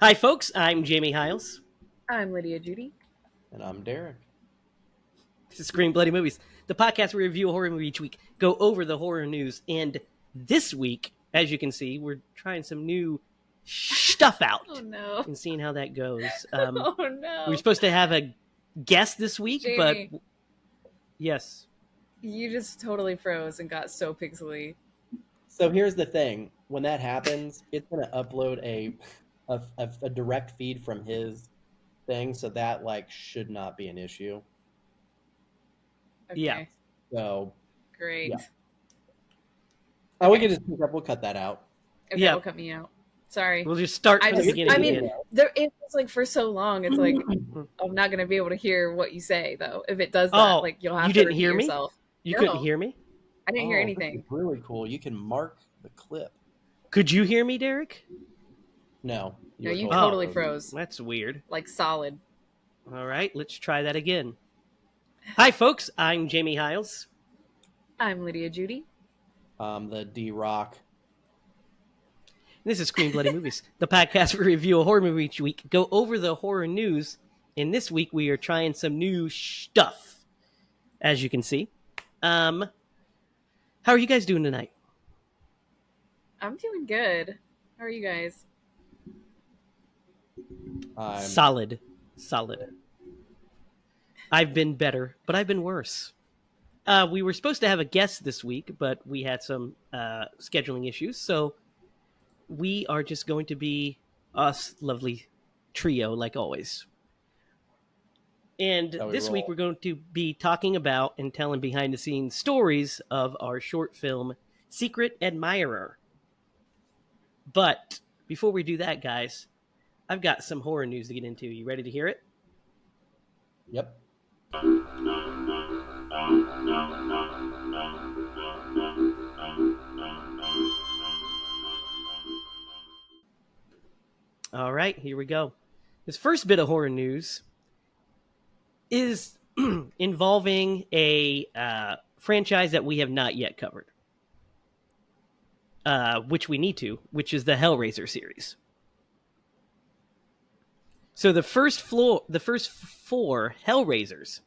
Hi, folks. I'm Jamie Hiles. I'm Lydia Judy. And I'm Derek. This is Scream Bloody Movies, the podcast where we review a horror movie each week, go over the horror news, and this week, as you can see, we're trying some new stuff out Oh no. and seeing how that goes. Oh no. We were supposed to have a guest this week, Jamie, but yes. you just totally froze and got so pixely. So here's the thing: when that happens, it's going to upload a direct feed from his thing, so that should not be an issue. Okay. Yeah. So Great. yeah. We can just pick up. We'll cut that out. Okay, Yeah. will cut me out. Sorry. We'll just start from the beginning. It was like for so long, it's like I'm not gonna be able to hear what you say though. If it does that, you'll have to repeat yourself. You couldn't hear me? I didn't hear anything. Really cool. You can mark the clip. Could you hear me, Derek? No. No, you totally froze. That's weird. Like solid. All right, let's try that again. Hi, folks. I'm Jamie Hiles. I'm Lydia Judy. The D-Rock. This is Scream Bloody Movies, the podcast where we review a horror movie each week, go over the horror news, and this week we are trying some new stuff, as you can see. How are you guys doing tonight? I'm doing good. How are you guys? Solid. I've been better, but I've been worse. We were supposed to have a guest this week, but we had some scheduling issues, so we are just going to be us lovely trio, like always. And this week we're going to be talking about and telling behind-the-scenes stories of our short film, Secret Admirer. But before we do that, guys, I've got some horror news to get into. You ready to hear it? Yep. All right, here we go. This first bit of horror news is involving a franchise that we have not yet covered, which we need to, which is the Hellraiser series. So the first four Hellraisers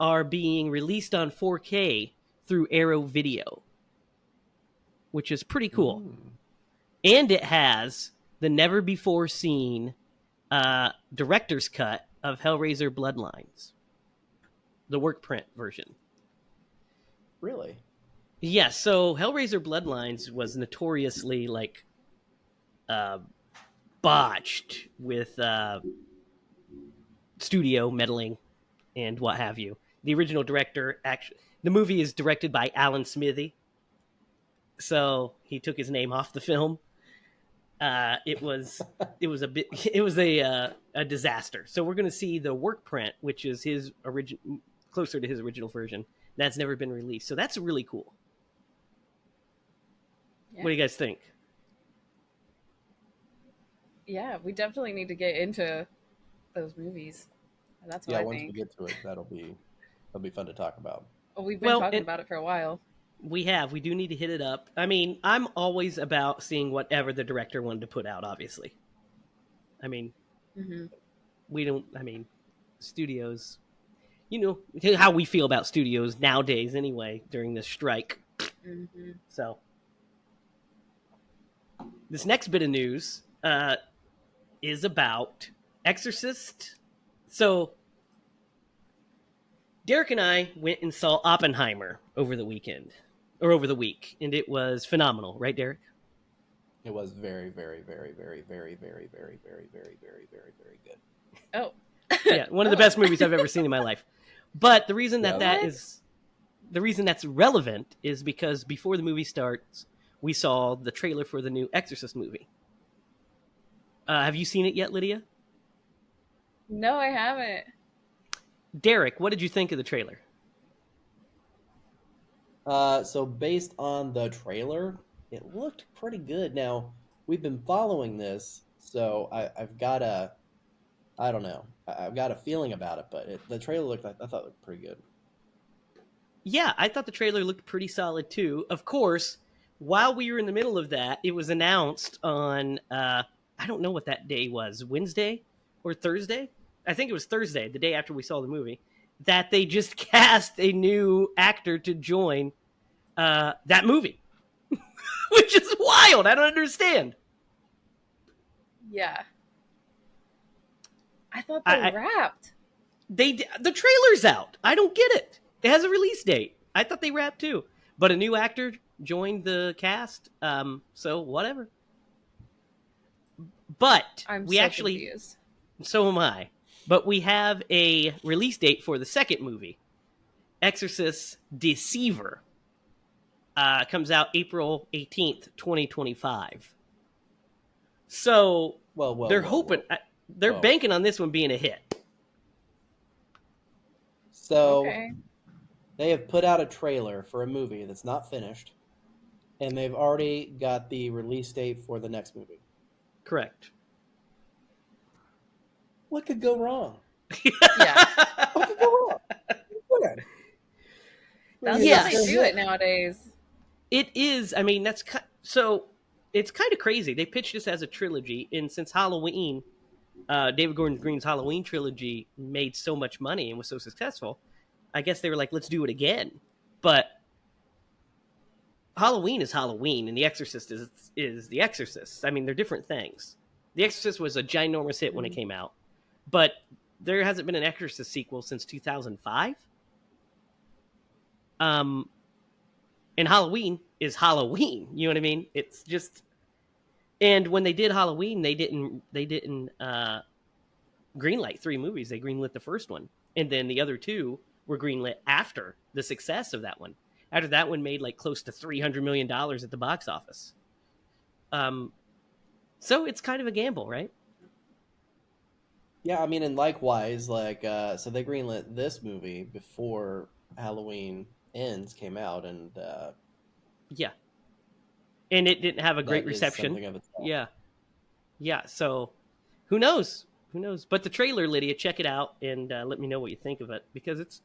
are being released on 4K through Arrow Video, which is pretty cool. And it has the never-before-seen director's cut of Hellraiser Bloodlines, the work print version. Really? Yeah, so Hellraiser Bloodlines was notoriously, botched with studio meddling and what have you. The original director, the movie is directed by Alan Smithy, so he took his name off the film. It was a disaster. So we're going to see the work print, which is closer to his original version. That's never been released. So that's really cool. Yeah. What do you guys think? Yeah, we definitely need to get into those movies. That's what I think. Once we get to it, that'll be fun to talk about. Well, we've been talking about it for a while. We do need to hit it up. I mean, I'm always about seeing whatever the director wanted to put out, obviously. I mean, studios, you know how we feel about studios nowadays anyway, during this strike. Mm-hmm. So, this next bit of news is about Exorcist. So, Derek and I went and saw Oppenheimer over the week, and it was phenomenal, right, Derek? It was very, very, very, very, very, very, very, very, very, very, very, very good. Oh, yeah, one of the best movies I've ever seen in my life. But the reason the reason that's relevant is because before the movie starts, we saw the trailer for the new Exorcist movie. Have you seen it yet, Lydia? No, I haven't. Derek, what did you think of the trailer? So based on the trailer, it looked pretty good. Now, we've been following this, so I've got a feeling about it, but the trailer I thought it looked pretty good. Yeah, I thought the trailer looked pretty solid too. Of course, while we were in the middle of that, it was announced on I don't know what that day was, Wednesday or Thursday. I think it was Thursday, the day after we saw the movie, that they just cast a new actor to join that movie, which is wild. I don't understand. Yeah. I thought they wrapped. The trailer's out. I don't get it. It has a release date. I thought they wrapped too. But a new actor joined the cast, so whatever. But I'm we so actually confused. So am I. But we have a release date for the second movie, Exorcist Deceiver. Comes out April 18th, 2025. So they're hoping, they're banking on this one being a hit. So they have put out a trailer for a movie that's not finished, and they've already got the release date for the next movie. Correct. What could go wrong? Yeah. What could go wrong? Good. That's how they do it nowadays. It is. I mean, so it's kind of crazy. They pitched this as a trilogy, and since Halloween, David Gordon Green's Halloween trilogy made so much money and was so successful, I guess they were like, let's do it again. But Halloween is Halloween, and The Exorcist is The Exorcist. I mean, they're different things. The Exorcist was a ginormous hit when it came out, but there hasn't been an Exorcist sequel since 2005. And Halloween is Halloween. You know what I mean? It's just, and when they did Halloween, they didn't greenlight 3 movies. They greenlit the first one, and then the other 2 were greenlit after the success of that one. After that one made like close to $300 million at the box office. So it's kind of a gamble, right? Yeah, I mean, and likewise, like, so they greenlit this movie before Halloween Ends came out, and yeah, and it didn't have a great reception. Yeah. So who knows? But the trailer, Lydia, check it out and let me know what you think of it, because it's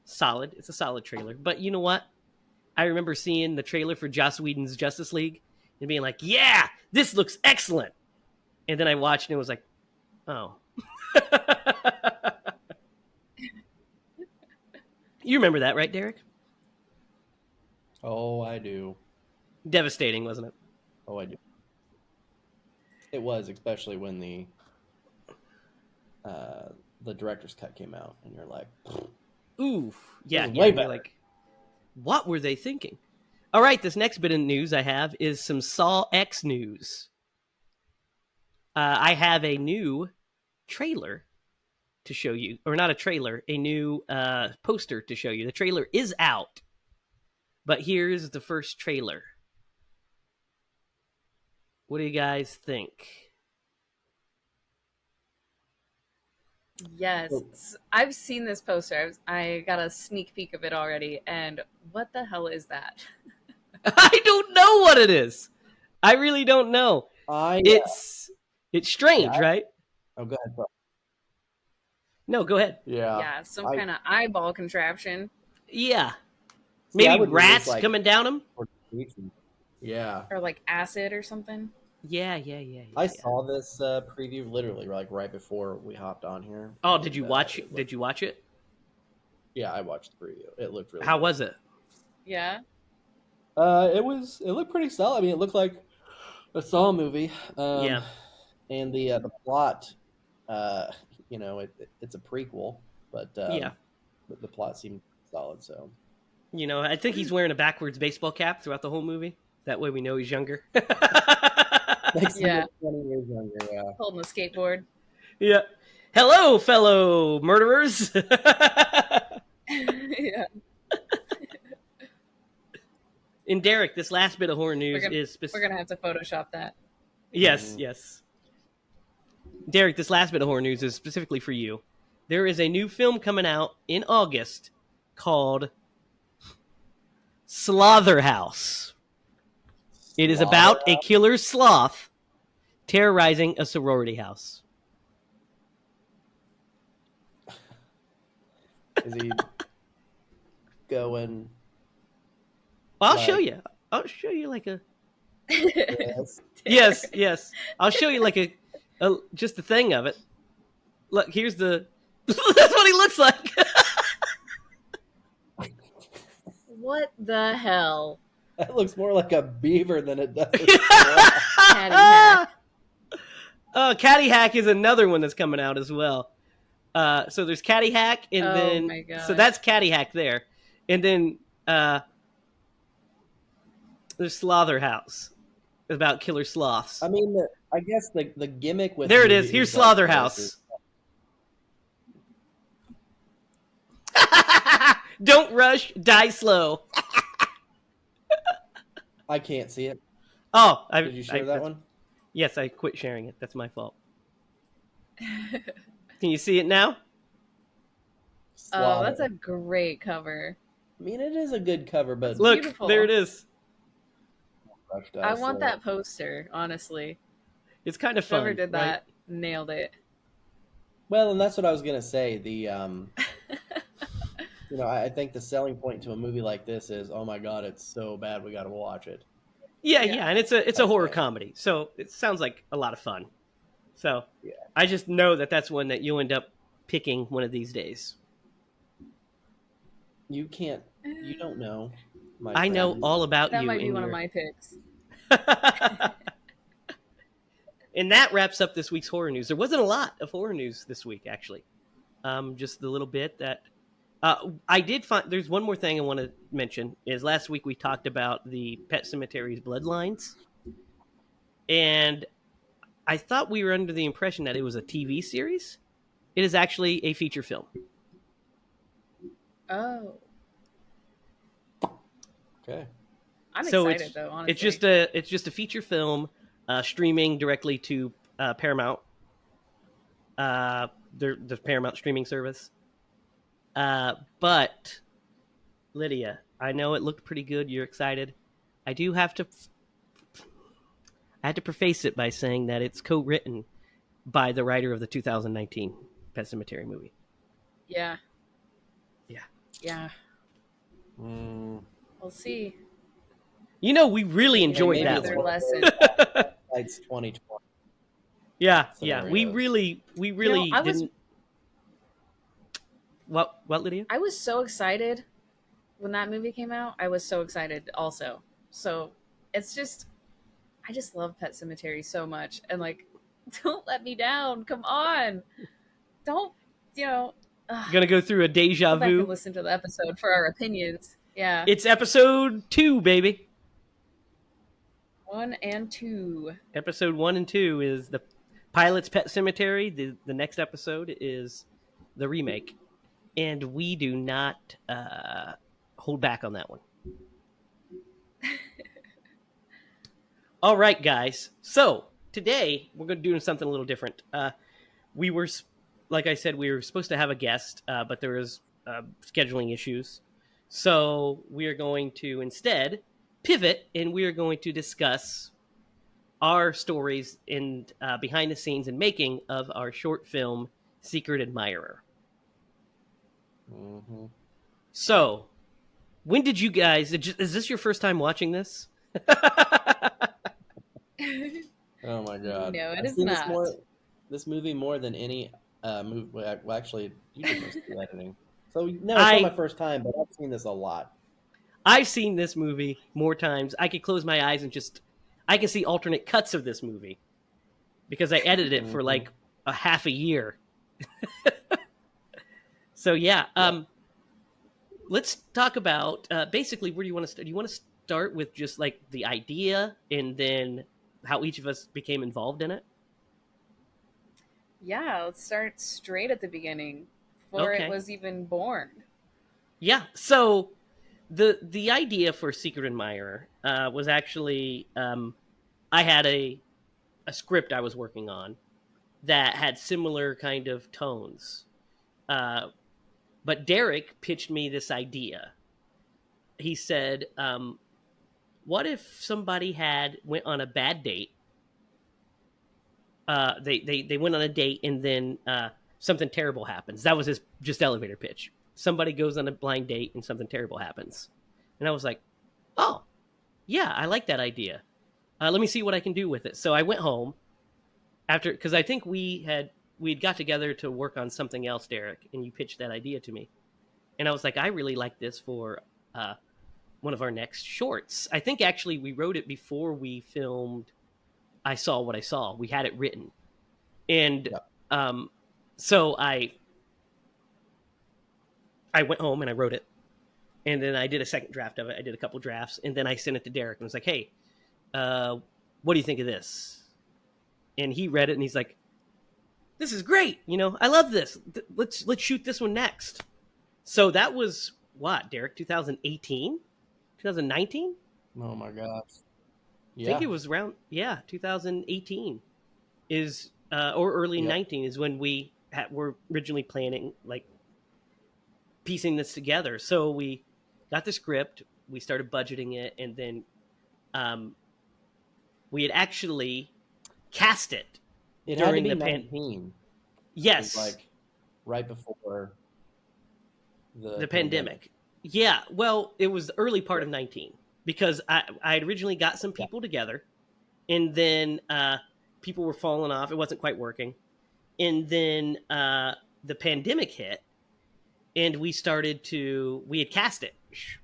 solid. It's a solid trailer. But you know what? I remember seeing the trailer for Joss Whedon's Justice League and being like, "Yeah, this looks excellent." And then I watched and it was like, "Oh." You remember that, right, Derek? Oh, I do. Devastating, wasn't it? Oh, I do. It was, especially when the director's cut came out, and you're like, "Ooh, yeah." You're like, what were they thinking? All right, this next bit of news I have is some Saw X news. I have a new trailer to show you, or not a trailer, a new poster to show you. The trailer is out, but here's the first trailer. What do you guys think? Yes, I've seen this poster. I got a sneak peek of it already, and what the hell is that? I don't know what it is. I really don't know. It's strange, right? Oh, go ahead, bro. No, go ahead. Yeah, some kind of eyeball contraption. Yeah. Maybe rats coming down them? Yeah. Or like acid or something. Yeah. I saw this preview literally like right before we hopped on here. Oh, did you watch it? Did you watch it? Yeah, I watched the preview. It looked really How good. was it? Yeah. It looked pretty solid. I mean, it looked like a Saw movie. Yeah. And the plot, you know, it's a prequel, but yeah, the plot seemed solid. So, you know, I think he's wearing a backwards baseball cap throughout the whole movie. That way we know he's younger. Yeah. 20 years younger. Yeah. Holding a skateboard. Yeah. Hello, fellow murderers. Yeah. And Derek, this last bit of horror news we're gonna have to Photoshop that. Yes. Derek, this last bit of horror news is specifically for you. There is a new film coming out in August called Slaughterhouse. It is about a killer sloth terrorizing a sorority house. Is he going? Well, I'll show you. I'll show you like a Yes. I'll show you like just a thing of it. Look, here's the. That's what he looks like. What the hell? That looks more like a beaver than it does. Caddy hack. Caddy Hack is another one that's coming out as well. So there's Caddy Hack, and then so that's Caddy Hack there, and then there's Slaughterhouse, about killer sloths. I mean, I guess the gimmick with there it is. Here's Slaughterhouse. Don't rush, die slow. I can't see it. Oh, did you share that one? Yes, I quit sharing it. That's my fault. Can you see it now? Oh, that's a great cover. I mean, it is a good cover, but it's look, beautiful. There it is. I want that poster, honestly. It's kind of fun. Whoever did that nailed it. Well, and that's what I was gonna say. The I think the selling point to a movie like this is, oh my god, it's so bad, we got to watch it. Yeah, and it's a horror comedy, so it sounds like a lot of fun. So I just know that's one that you'll end up picking one of these days. You can't. You don't know. I know all about you. That might be one of my picks. And that wraps up this week's horror news. There wasn't a lot of horror news this week, actually. Just the little bit that I did find. There's one more thing I want to mention. Is last week we talked about the Pet Sematari's Bloodlines, and I thought we were under the impression that it was a TV series. It is actually a feature film. Oh. Okay. I'm excited though, honestly. It's just a feature film streaming directly to Paramount. The Paramount streaming service. But Lydia, I know it looked pretty good. You're excited. I had to preface it by saying that it's co-written by the writer of the 2019 Pet Sematary movie. Yeah. We'll see. We really enjoyed that one. Lesson. It's 2020. Yeah. We really didn't. What, Lydia? I was so excited when that movie came out. I was so excited also. So it's just, I just love Pet Sematary so much. And don't let me down. Come on. Don't, Gonna go through a deja go back vu. And listen to the episode for our opinions. Yeah. It's episode 2, baby. 1 and 2. Episode 1 and 2 is the pilot's Pet Sematary. The next episode is the remake. And we do not hold back on that one. All right, guys. So today we're going to do something a little different. We were, like I said, we were supposed to have a guest, but there was scheduling issues. So we are going to instead pivot, and we are going to discuss our stories in behind the scenes and making of our short film, Secret Admirer. Mm-hmm. So, when did you guys? Is this your first time watching this? Oh my god! No, it is not. This movie more than any movie. Well, actually, you did most of the editing. So no, it's not my first time, but I've seen this a lot. I've seen this movie more times. I could close my eyes and I can see alternate cuts of this movie because I edited it for like a half a year. So yeah, let's talk about basically where do you want to start? Do you want to start with just like the idea and then how each of us became involved in it? Yeah, let's start straight at the beginning before it was even born. Yeah, so the idea for Secret Admirer was actually I had a script I was working on that had similar kind of tones. But Derek pitched me this idea. He said, what if somebody went on a bad date? They went on a date and then something terrible happens. That was his just elevator pitch. Somebody goes on a blind date and something terrible happens. And I was like, oh, yeah, I like that idea. Let me see what I can do with it. So I went home after, because I think we'd got together to work on something else, Derek, and you pitched that idea to me, and I was like, I really like this for one of our next shorts. I think actually we wrote it before we filmed I Saw What I Saw. We had it written, and Yep. so I went home and I wrote it, and then I did a second draft of it. I did a couple drafts, and then I sent it to Derek and was like, hey, what do you think of this? And he read it and he's like, this is great. I love this. Let's shoot this one next. So that was what, Derek, 2018, 2019? Oh my gosh. I think it was around 2018 is or early 19 is when we were originally planning, like, piecing this together. So we got the script, we started budgeting it, and then we had actually cast it. It had to be 19. Yes, like right before the pandemic. Yeah, well, it was the early part of 19 because I had originally got some people together, and then people were falling off. It wasn't quite working, and then the pandemic hit, and we had cast it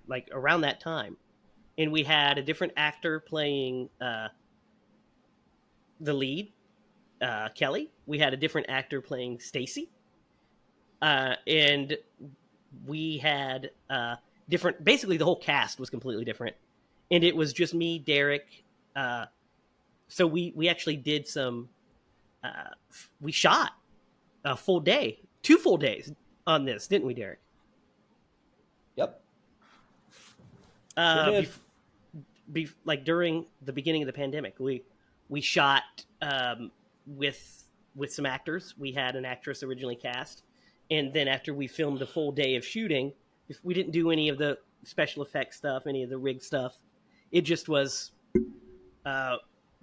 like around that time, and we had a different actor playing the lead, Kelly. We had a different actor playing Stacy, and we had different. Basically, the whole cast was completely different, and it was just me, Derek. So we actually did some. We shot a full day, 2 full days on this, didn't we, Derek? Yep. Sure did. Like during the beginning of the pandemic, we shot with some actors. We had an actress originally cast, and then after we filmed a full day of shooting, we didn't do any of the special effects stuff, any of the rig stuff. It just was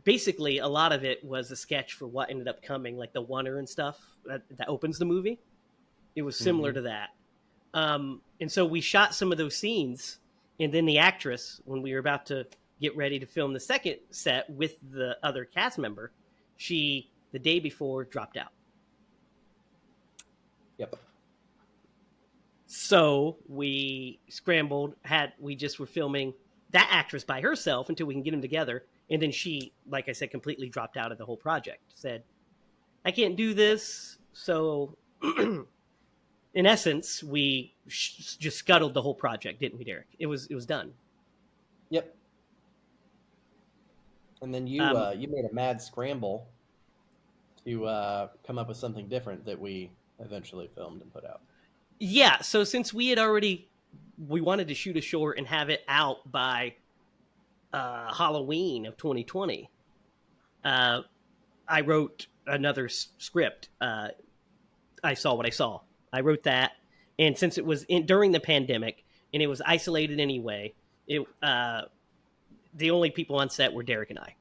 basically a lot of it was a sketch for what ended up coming, like the Wonder and stuff that opens the movie. It was similar to that. And so we shot some of those scenes, and then the actress, when we were about to get ready to film the second set with the other cast member, she, the day before, dropped out. Yep. So we scrambled, we just were filming that actress by herself until we can get them together. And then she, like I said, completely dropped out of the whole project. Said, I can't do this. So in essence, we just scuttled the whole project, didn't we, Derek? It was done. Yep. And then you made a mad scramble to come up with something different that we eventually filmed and put out. Yeah, so since we wanted to shoot a short and have it out by Halloween of 2020, I wrote another script. I Saw What I Saw. I wrote that, and since it was during the pandemic and it was isolated anyway, the only people on set were Derek and I.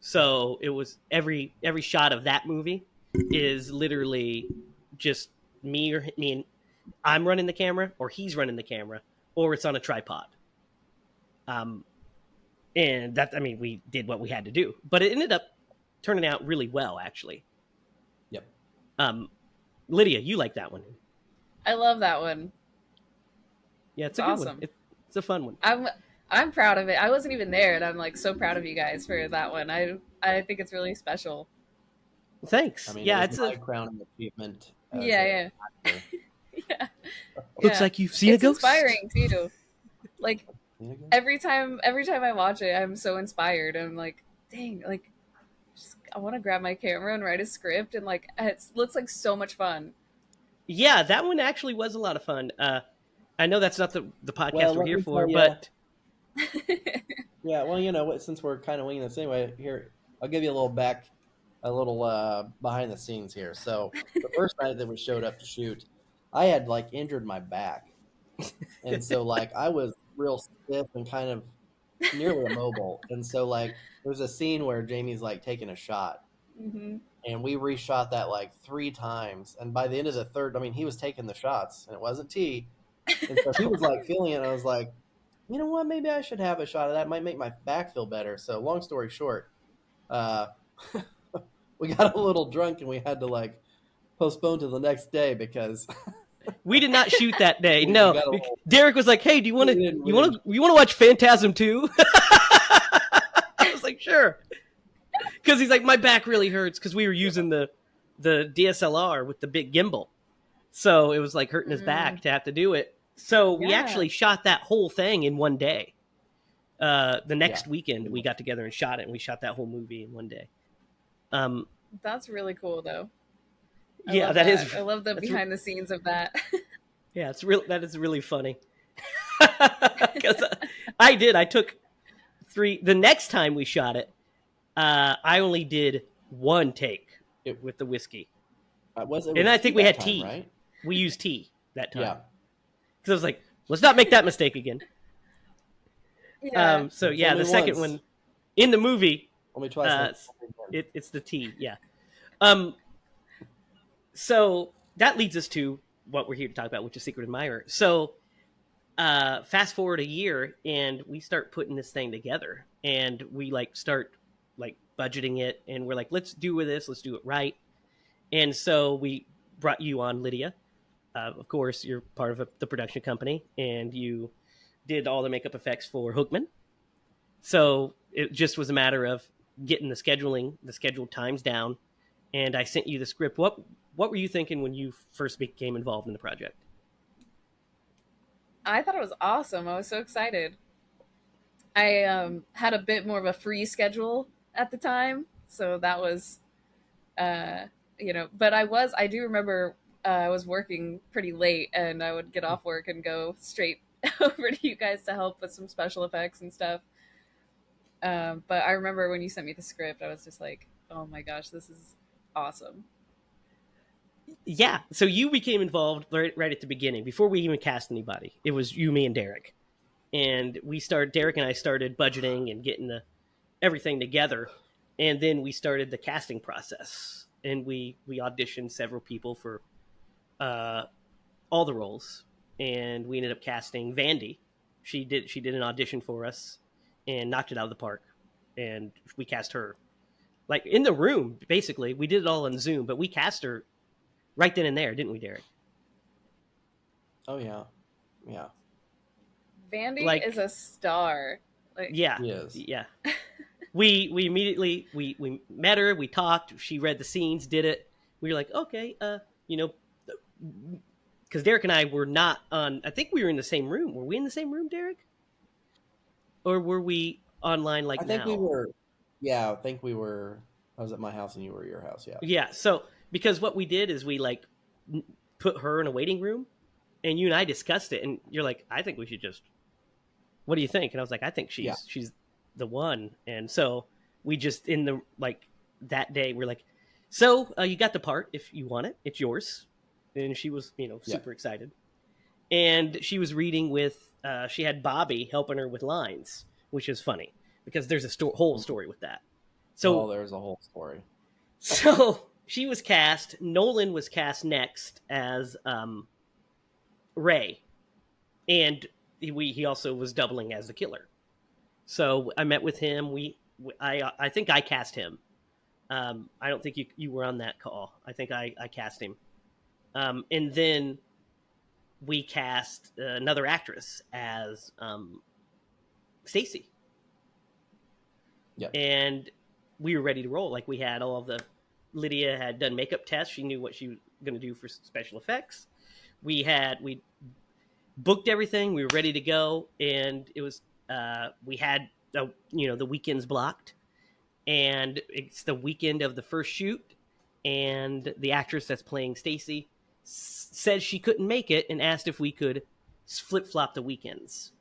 So it was every shot of that movie is literally just me and I'm running the camera, or he's running the camera, or it's on a tripod. And that, I mean, we did what we had to do, but it ended up turning out really well, actually. Yep. Lydia, you like that one? I love that one. Yeah, it's a good awesome. one. It's a fun one. I'm proud of it. I wasn't even there, and I'm like so proud of you guys for that one. I think it's really special. Thanks. I mean, yeah, it's my crowning achievement. Yeah. Looks like you've seen a ghost. It's inspiring too. Like every time I watch it, I'm so inspired. I'm like, dang, like I want to grab my camera and write a script, and like it looks like so much fun. Yeah, that one actually was a lot of fun. I know that's not the podcast we're here for, but yeah, well, since we're kind of winging this anyway, here I'll give you a little behind the scenes here. So the first night that we showed up to shoot, I had like injured my back, and so like I was real stiff and kind of nearly immobile. And so like there's a scene where Jamie's like taking a shot, and we reshot that like 3 times. And by the end of the third, I mean, he was taking the shots, and it wasn't T, and so he was like feeling it. And I was like, you know what? Maybe I should have a shot of that. It might make my back feel better. So, long story short, uh, we got a little drunk and we had to like postpone to the next day because We did not shoot that day. we No, got a little. Derek was like, "Hey, do you want We to didn't. you We want didn't. to you want to watch Phantasm 2?" I was like, "Sure," because he's like, "My back really hurts," because we were using the DSLR with the big gimbal, so it was like hurting his back to have to do it. So we Yeah. actually shot that whole thing in one day. The next Yeah. weekend, we got together and shot it, and we shot that whole movie in one day. That's really cool, though. I Yeah, love that that. is. I love the behind the scenes of that. Yeah, it's real. That is really funny. Because I took 3. The next time we shot it, I only did 1 take with the whiskey, and I think we had tea. Right? We used tea that time. Yeah. Because I was like, let's not make that mistake again. Yeah. So yeah, Only the second once. one in the movie, Only twice. it's the tea. Yeah. So that leads us to what we're here to talk about, which is Secret Admirer. So fast forward a year, and we start putting this thing together, and we like start like budgeting it, and we're like, let's do this, let's do it right. And so we brought you on, Lydia. Of course, you're part of the production company, and you did all the makeup effects for Hookman. So it just was a matter of getting the scheduled times down, and I sent you the script. What were you thinking when you first became involved in the project? I thought it was awesome. I was so excited. I had a bit more of a free schedule at the time, so that was, but I do remember I was working pretty late, and I would get off work and go straight over to you guys to help with some special effects and stuff. But I remember when you sent me the script, I was just like, oh my gosh, this is awesome. Yeah, so you became involved right at the beginning, before we even cast anybody. It was you, me, and Derek, and Derek and I started budgeting and getting everything together, and then we started the casting process, and we auditioned several people for all the roles, and we ended up casting Vandy. She did an audition for us and knocked it out of the park, and we cast her like in the room. Basically, we did it all on Zoom, but we cast her right then and there, didn't we, Derek? Oh yeah, yeah. Vandy is a star. Yeah, yeah. We immediately we met her. We talked. She read the scenes, did it. We were like, okay, because Derek and I were not on. I think we were in the same room. Were we in the same room, Derek? Or were we online like now? I think we were. Yeah, I think we were. I was at my house and you were at your house. Yeah. Yeah. So because what we did is we like put her in a waiting room, and you and I discussed it, and you're like, I think we should just. What do you think? And I was like, I think she's the one. And so we just in the like that day we're like, so you got the part. If you want it, it's yours. And she was super excited. And she was reading with she had Bobby helping her with lines, which is funny because there's a whole story with that. So there's a whole story. So she was cast. Nolan was cast next as Ray, and he also was doubling as the killer. So I met with him. I think I cast him. I don't think you were on that call. I think I cast him. And then we cast another actress as Stacy. Yeah. And we were ready to roll. Like we had Lydia had done makeup tests. She knew what she was going to do for special effects. We booked everything. We were ready to go. And it was, we had, the weekends blocked. And it's the weekend of the first shoot. And the actress that's playing Stacy said she couldn't make it and asked if we could flip-flop the weekends.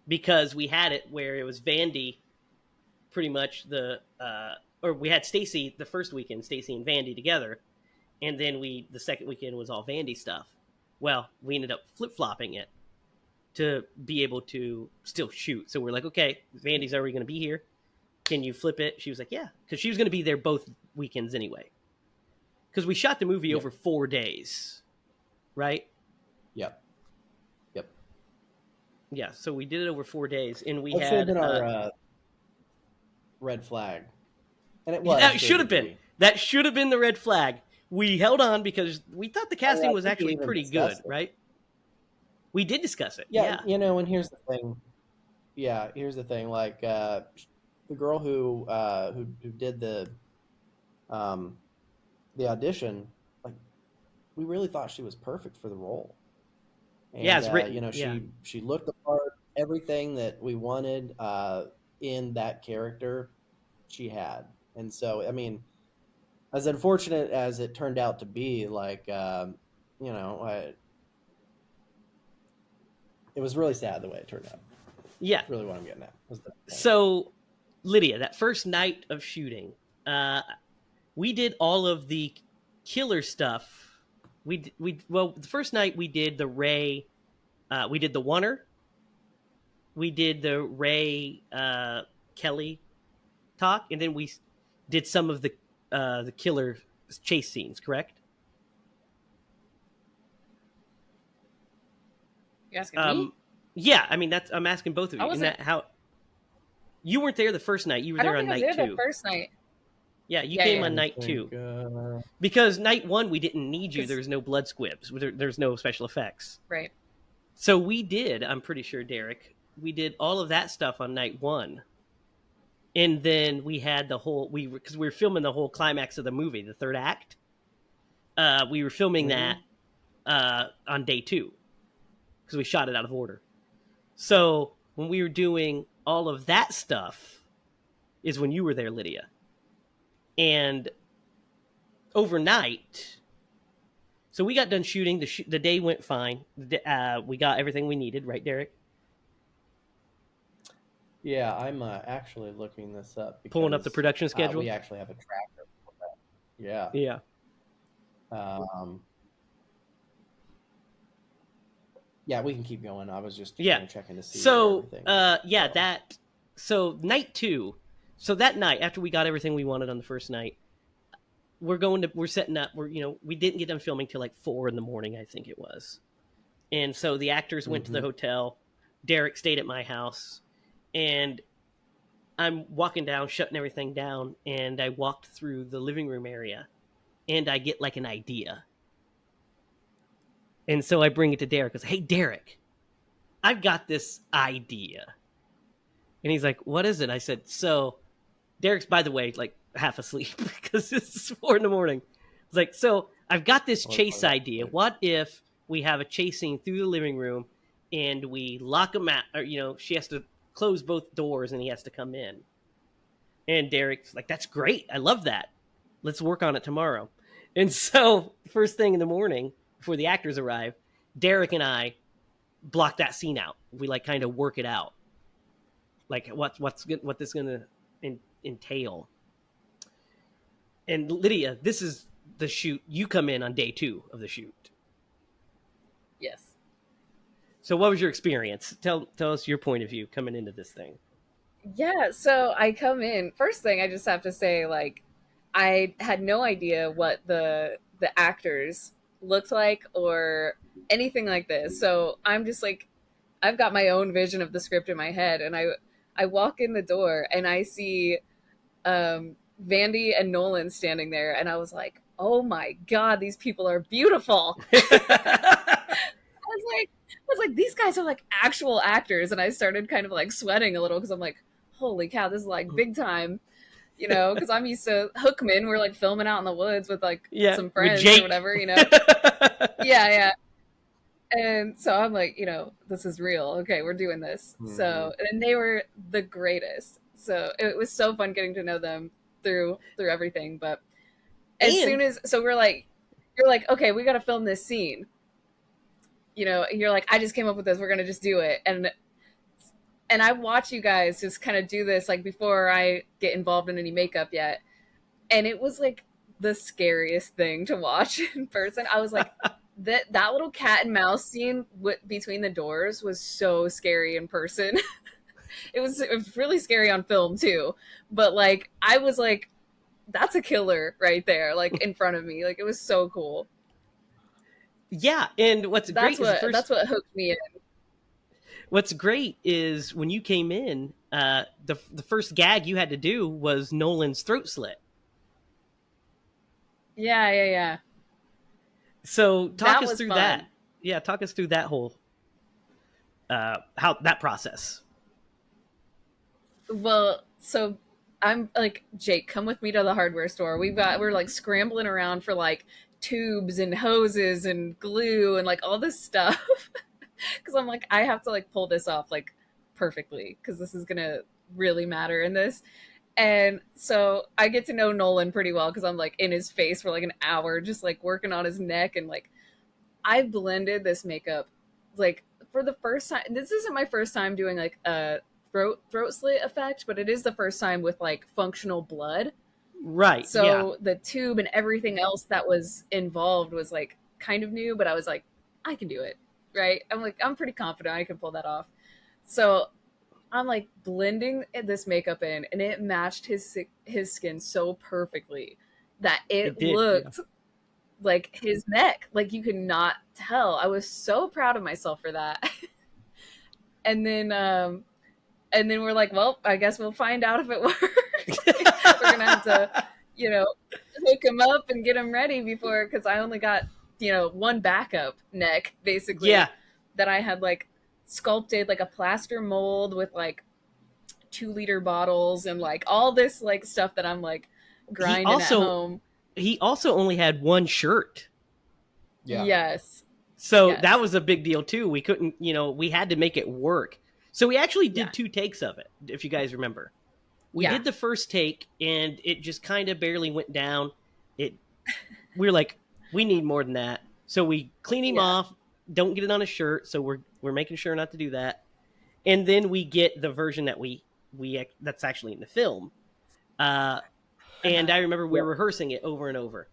Because we had it where it was Vandy pretty much or we had Stacy the first weekend, Stacy and Vandy together. And then the second weekend was all Vandy stuff. Well, we ended up flip-flopping it to be able to still shoot. So we're like, okay, Vandy's already going to be here. Can you flip it? She was like, yeah, because she was going to be there both weekends anyway. Because we shot the movie over 4 days, right? Yep. Yeah, so we did it over 4 days, and we That should have had been our red flag, and it was that to a should have been degree. the red flag. We held on because we thought the casting I was think we actually even pretty good, discussed it. right? We did discuss it. Yeah, Yeah. you know, and here's the thing. Yeah, here's the thing. Like the girl who did um, the audition, like we really thought she was perfect for the role, Yeah, and it's written. you know, Yeah. she looked the part. Everything that we wanted in that character, she had. And so, I mean, as unfortunate as it turned out to be, like you know, it was really sad the way it turned out. Yeah. That's really what I'm getting at. So, Lydia, that first night of shooting, we did all of the killer stuff. Well, the first night we did the Ray, we did the Oner, we did the Ray Kelly talk, and then we did some of the killer chase scenes. Correct? You asking me? Yeah, I mean I'm asking both of you. I wasn't- How you weren't there the first night? You were I don't there on think I night was there 2. the first night. Yeah, you Yeah, came yeah. on night 2 because night 1 we didn't need you. 'Cause- There was no blood squibs. There's no special effects. Right. So we did. I'm pretty sure, Derek. We did all of that stuff on night 1, and then we had the whole because we were filming the whole climax of the movie, the third act. We were filming that on day 2 because we shot it out of order. So when we were doing all of that stuff is when you were there, Lydia. And overnight, so we got done shooting. The day went fine. We got everything we needed, right, Derek? Yeah, I'm actually looking this up. Pulling up the because, production schedule. We actually have a tracker for that. Yeah. Yeah. Yeah, we can keep going. I was just checking to see. So, everything. So night 2. So that night, after we got everything we wanted on the first night, we're setting up. We didn't get done filming till like 4 a.m, I think it was. And so the actors went to the hotel. Derek stayed at my house, and I'm walking down, shutting everything down, and I walked through the living room area, and I get like an idea. And so I bring it to Derek. I say, "Hey, Derek, I've got this idea." And he's like, "What is it?" I said, "So," Derek's, by the way, like half asleep because it's 4 a.m. I was like, "So I've got this chase idea. What if we have a chase scene through the living room and we lock him out, or, she has to close both doors and he has to come in." And Derek's like, "That's great. I love that. Let's work on it tomorrow." And so first thing in the morning before the actors arrive, Derek and I block that scene out. We like kind of work it out. Like what this going to entail. And Lydia, this is the shoot. You come in on day 2 of the shoot. Yes. So what was your experience? Tell us your point of view coming into this thing. Yeah, so I come in. First thing I just have to say, like, I had no idea what the actors looked like or anything like this. So I'm just like, I've got my own vision of the script in my head, and I walk in the door and I see Vandy and Nolan standing there, and I was like, "Oh my god, these people are beautiful." I was like, these guys are like actual actors, and I started kind of like sweating a little because I'm like, holy cow, this is like big time, because I'm used to Hookman. We're like filming out in the woods with like some friends or whatever, yeah. And so I'm like, this is real. Okay, we're doing this. Mm-hmm. So, and they were the greatest. So it was so fun getting to know them through everything. But soon as, so you're like, okay, we got to film this scene. You're like, I just came up with this. We're going to just do it. And I watch you guys just kind of do this, like, before I get involved in any makeup yet. And it was like the scariest thing to watch in person. I was like, that little cat and mouse scene between the doors was so scary in person. It was really scary on film too. But like, I was like, that's a killer right there, like in front of me. Like, it was so cool. Yeah, and that's what hooked me in. What's great is when you came in, the first gag you had to do was Nolan's throat slit. Yeah. So talk That us was through that. fun. Yeah, talk us through that whole how that process. Well, so I'm like, Jake, come with me to the hardware store. We're like scrambling around for like tubes and hoses and glue and like all this stuff. Cause I'm like, I have to like pull this off like perfectly because this is gonna really matter in this. And so I get to know Nolan pretty well because I'm like in his face for like an hour, just like working on his neck. And like, I blended this makeup like for the first time. This isn't my first time doing like a throat slit effect, but it is the first time with like functional blood. Right. Yeah. So the tube and everything else that was involved was like kind of new, but I was like, I can do it. Right. I'm like, I'm pretty confident I can pull that off. So I'm like blending this makeup in, and it matched his skin so perfectly that It it did. Yeah. looked like his neck. Like you could not tell. I was so proud of myself for that. and then we're like, well, I guess we'll find out if it works. We're gonna have to, hook him up and get him ready before, because I only got one backup neck basically. Yeah. That I had like sculpted like a plaster mold with like 2-liter bottles and like all this like stuff that I'm like grinding at home. He also only had one shirt. Yeah. Yes. So that was a big deal too. We couldn't, we had to make it work. So we actually did 2 takes of it, if you guys remember. We did the first take and it just kind of barely went down. We were like, we need more than that. So we clean him off, don't get it on a shirt. So we're making sure not to do that. And then we get the version that that's actually in the film. And I remember we were rehearsing it over and over,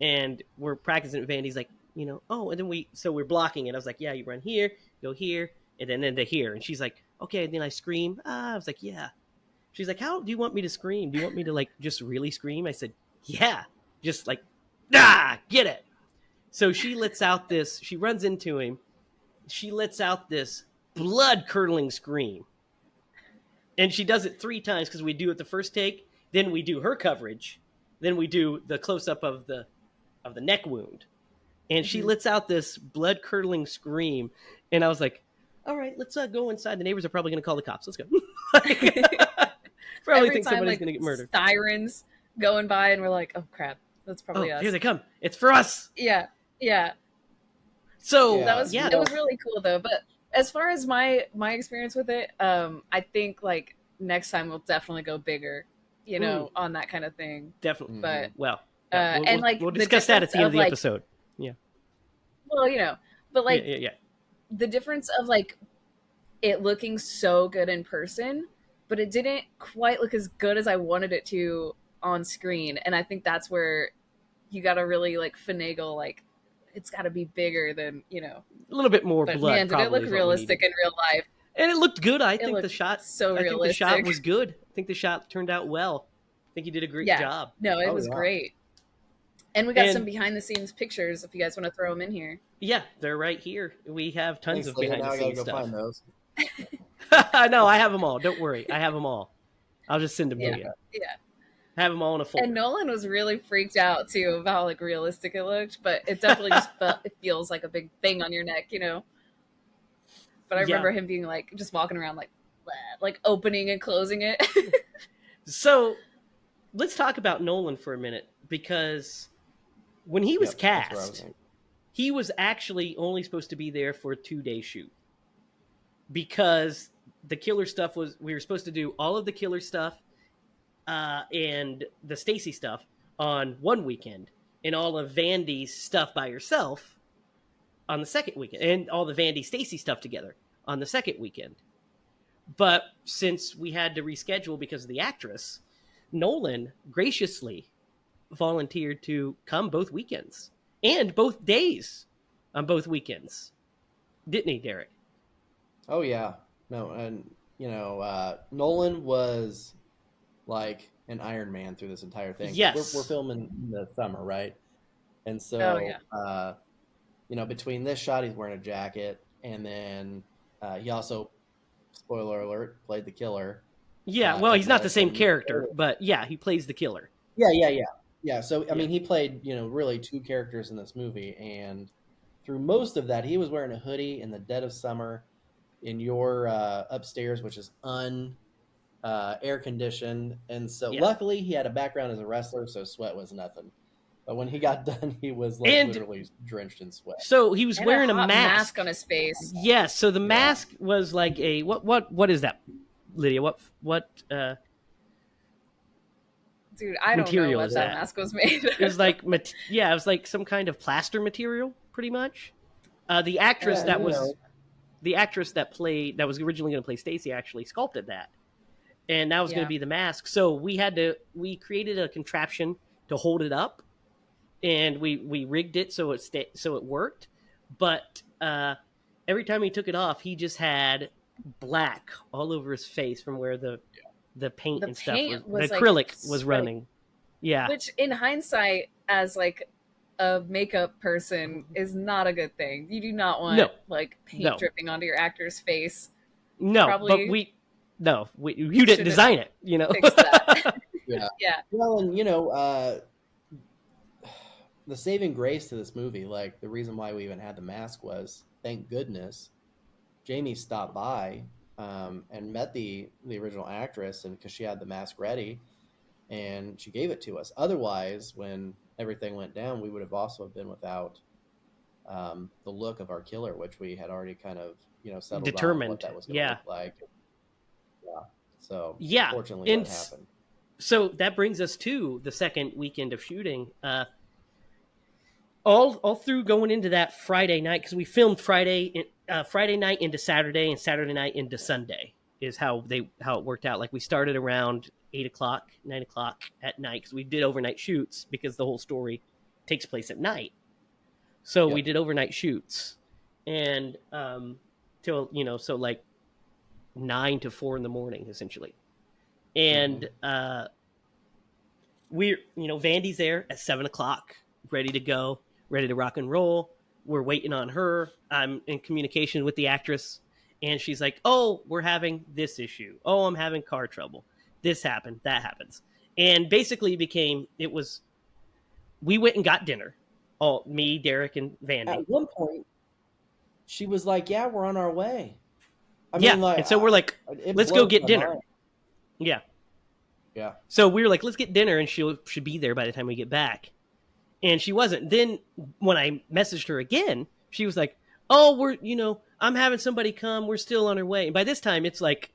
and we're practicing it. Vandy's like, and then we're blocking it. I was like, yeah, you run here, go here, and then into here. And she's like, okay. And then I scream. I was like, yeah. She's like, how do you want me to scream? Do you want me to like just really scream? I said, yeah, just like, get it. So she runs into him. She lets out this blood curdling scream. And she does it 3 times because we do it the first take. Then we do her coverage. Then we do the close-up of the neck wound. And she lets out this blood-curdling scream. And I was like, all right, let's go inside. The neighbors are probably going to call the cops. Let's go. Probably think somebody's going to get murdered. Sirens going by, and we're like, oh, crap. That's probably us. Here they come. It's for us. Yeah. So it was really cool, though. But as far as my experience with it, I think like next time we'll definitely go bigger. On that kind of thing. Definitely. But we'll discuss that at the end of the episode. Yeah. Well, but like the difference of like it looking so good in person, but it didn't quite look as good as I wanted it to on screen. And I think that's where you got to really like finagle, like it's got to be bigger than, a little bit more blood. Man, did it look realistic in real life? And it looked good. I think the shot realistic. think the shot was good. I think the shot turned out well. I think you did a great job. No, it was great. And we got some behind the scenes pictures if you guys want to throw them in here. Yeah, they're right here. We have tons of behind the scenes stuff. Find those. No, I have them all. Don't worry. I have them all. I'll just send them to you. Yeah. I have them all in a folder. And Nolan was really freaked out too about how like realistic it looked, but it definitely just it feels like a big thing on your neck, But I remember him being like just walking around like opening and closing it. So let's talk about Nolan for a minute, because when he was cast, he was actually only supposed to be there for a 2-day shoot, because the killer stuff we were supposed to do all of the killer stuff and the Stacy stuff on one weekend, and all of Vandy's stuff by herself on the second weekend, and all the Vandy Stacy stuff together on the second weekend. But since we had to reschedule because of the actress, Nolan graciously volunteered to come both weekends and both days on both weekends. Didn't he, Derek? Oh, yeah. No, and, Nolan was like an Iron Man through this entire thing. Yes. We're filming in the summer, right? And so, between this shot, he's wearing a jacket, and then he also spoiler alert, played the killer. Yeah, well, in he's not the this, same and character, but yeah, he plays the killer. yeah. So I Yeah. mean, he played really two characters in this movie, and through most of that, he was wearing a hoodie in the dead of summer in your upstairs, which is air conditioned, and so Yeah. luckily he had a background as a wrestler, so sweat was nothing. But when he got done, he was like And literally drenched in sweat. so he was And a wearing a hot mask. mask on his face. Yes, so the Yeah. mask was like a what is that, Lydia? What Dude, I don't know material what is that that? mask was made of. It was like it was like some kind of plaster material, pretty much. The actress And, the actress that was originally going to play Stacy actually sculpted that, and that was going Yeah. to be the mask. So we created a contraption to hold it up, and we rigged it so it worked. But every time he took it off, he just had black all over his face from where the paint The and stuff paint was, was the like acrylic was running. Yeah, Which, in hindsight, as like a makeup person, is not a good thing. You do not want No. like paint No. dripping onto your actor's face. no, Probably but you didn't should've design it, you know. fixed that. Yeah. Yeah. Well, and the saving grace to this movie, like the reason why we even had the mask was, thank goodness, Jamie stopped by and met the original actress, and because she had the mask ready, and she gave it to us. Otherwise, when everything went down, we would have also been without the look of our killer, which we had already kind of settled Determined. on what that was going to look like. Yeah. So Yeah, fortunately, and that happened. so that brings us to the second weekend of shooting. All through going into that Friday night, because we filmed Friday night into Saturday and Saturday night into Sunday is how it worked out. Like we started around 8:00, 9:00 at night because we did overnight shoots because the whole story takes place at night. So we did overnight shoots, and till so like 9 to 4 in the morning essentially, and we're Vandy's there at 7:00, ready to go, ready to rock and roll. We're waiting on her. I'm in communication with the actress, and she's like, "Oh, we're having this issue. Oh, I'm having car trouble. This happened. That happens." And basically we went and got dinner. All me, Derek, and Vandy. At one point, she was like, "Yeah, we're on our way." I Yeah, mean, like, and so we're like, it "Let's go blows get my dinner." mind. Yeah. Yeah. So we were like, "Let's get dinner," and she should be there by the time we get back. And she wasn't. Then when I messaged her again, she was like, "Oh, I'm having somebody come. We're still on our way." And by this time, it's like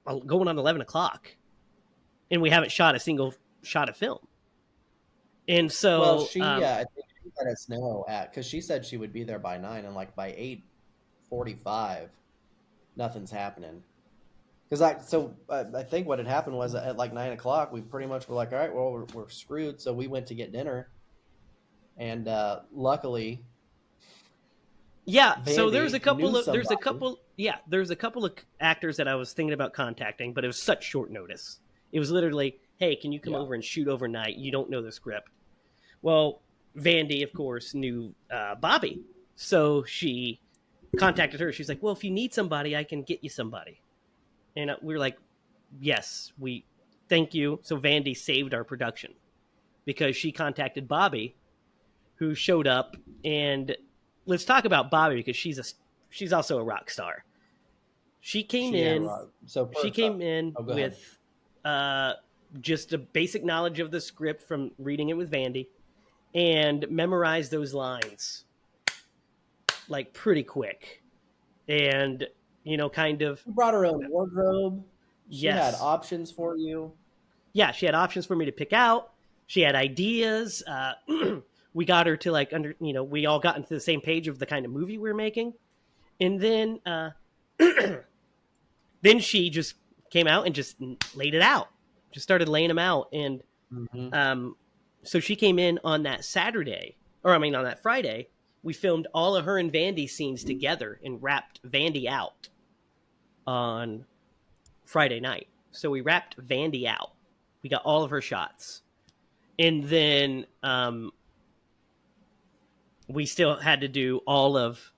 going on 11:00, and we haven't shot a single shot of film. And so, Well, I think she let us know because she said she would be there by 9, and like by 8:45, nothing's happening. Because I think what had happened was at like 9:00, we pretty much were like, all right, well, we're screwed. So we went to get dinner, and luckily, yeah. Vandy So there's a couple knew of there's a couple of actors that I was thinking about contacting, but it was such short notice. It was literally, "Hey, can you come over and shoot overnight? You don't know the script." Well, Vandy, of course, knew Bobby, so she contacted her. She's like, "Well, if you need somebody, I can get you somebody." And we were like, "Yes, thank you." So Vandy saved our production because she contacted Bobby, who showed up. And let's talk about Bobby because she's also a rock star. She came in with just a basic knowledge of the script from reading it with Vandy, and memorized those lines like pretty quick. And kind of she brought her own wardrobe. She Yes. had options for you. Yeah, she had options for me to pick out. She had ideas. We got her to we all got into the same page of the kind of movie we were making. And then then she just came out and just laid it out. Just started laying them out. And so she came in on that on that Friday. We filmed all of her and Vandy's scenes together and wrapped Vandy out on Friday night. So we wrapped Vandy out. We got all of her shots. And then we still had to do all of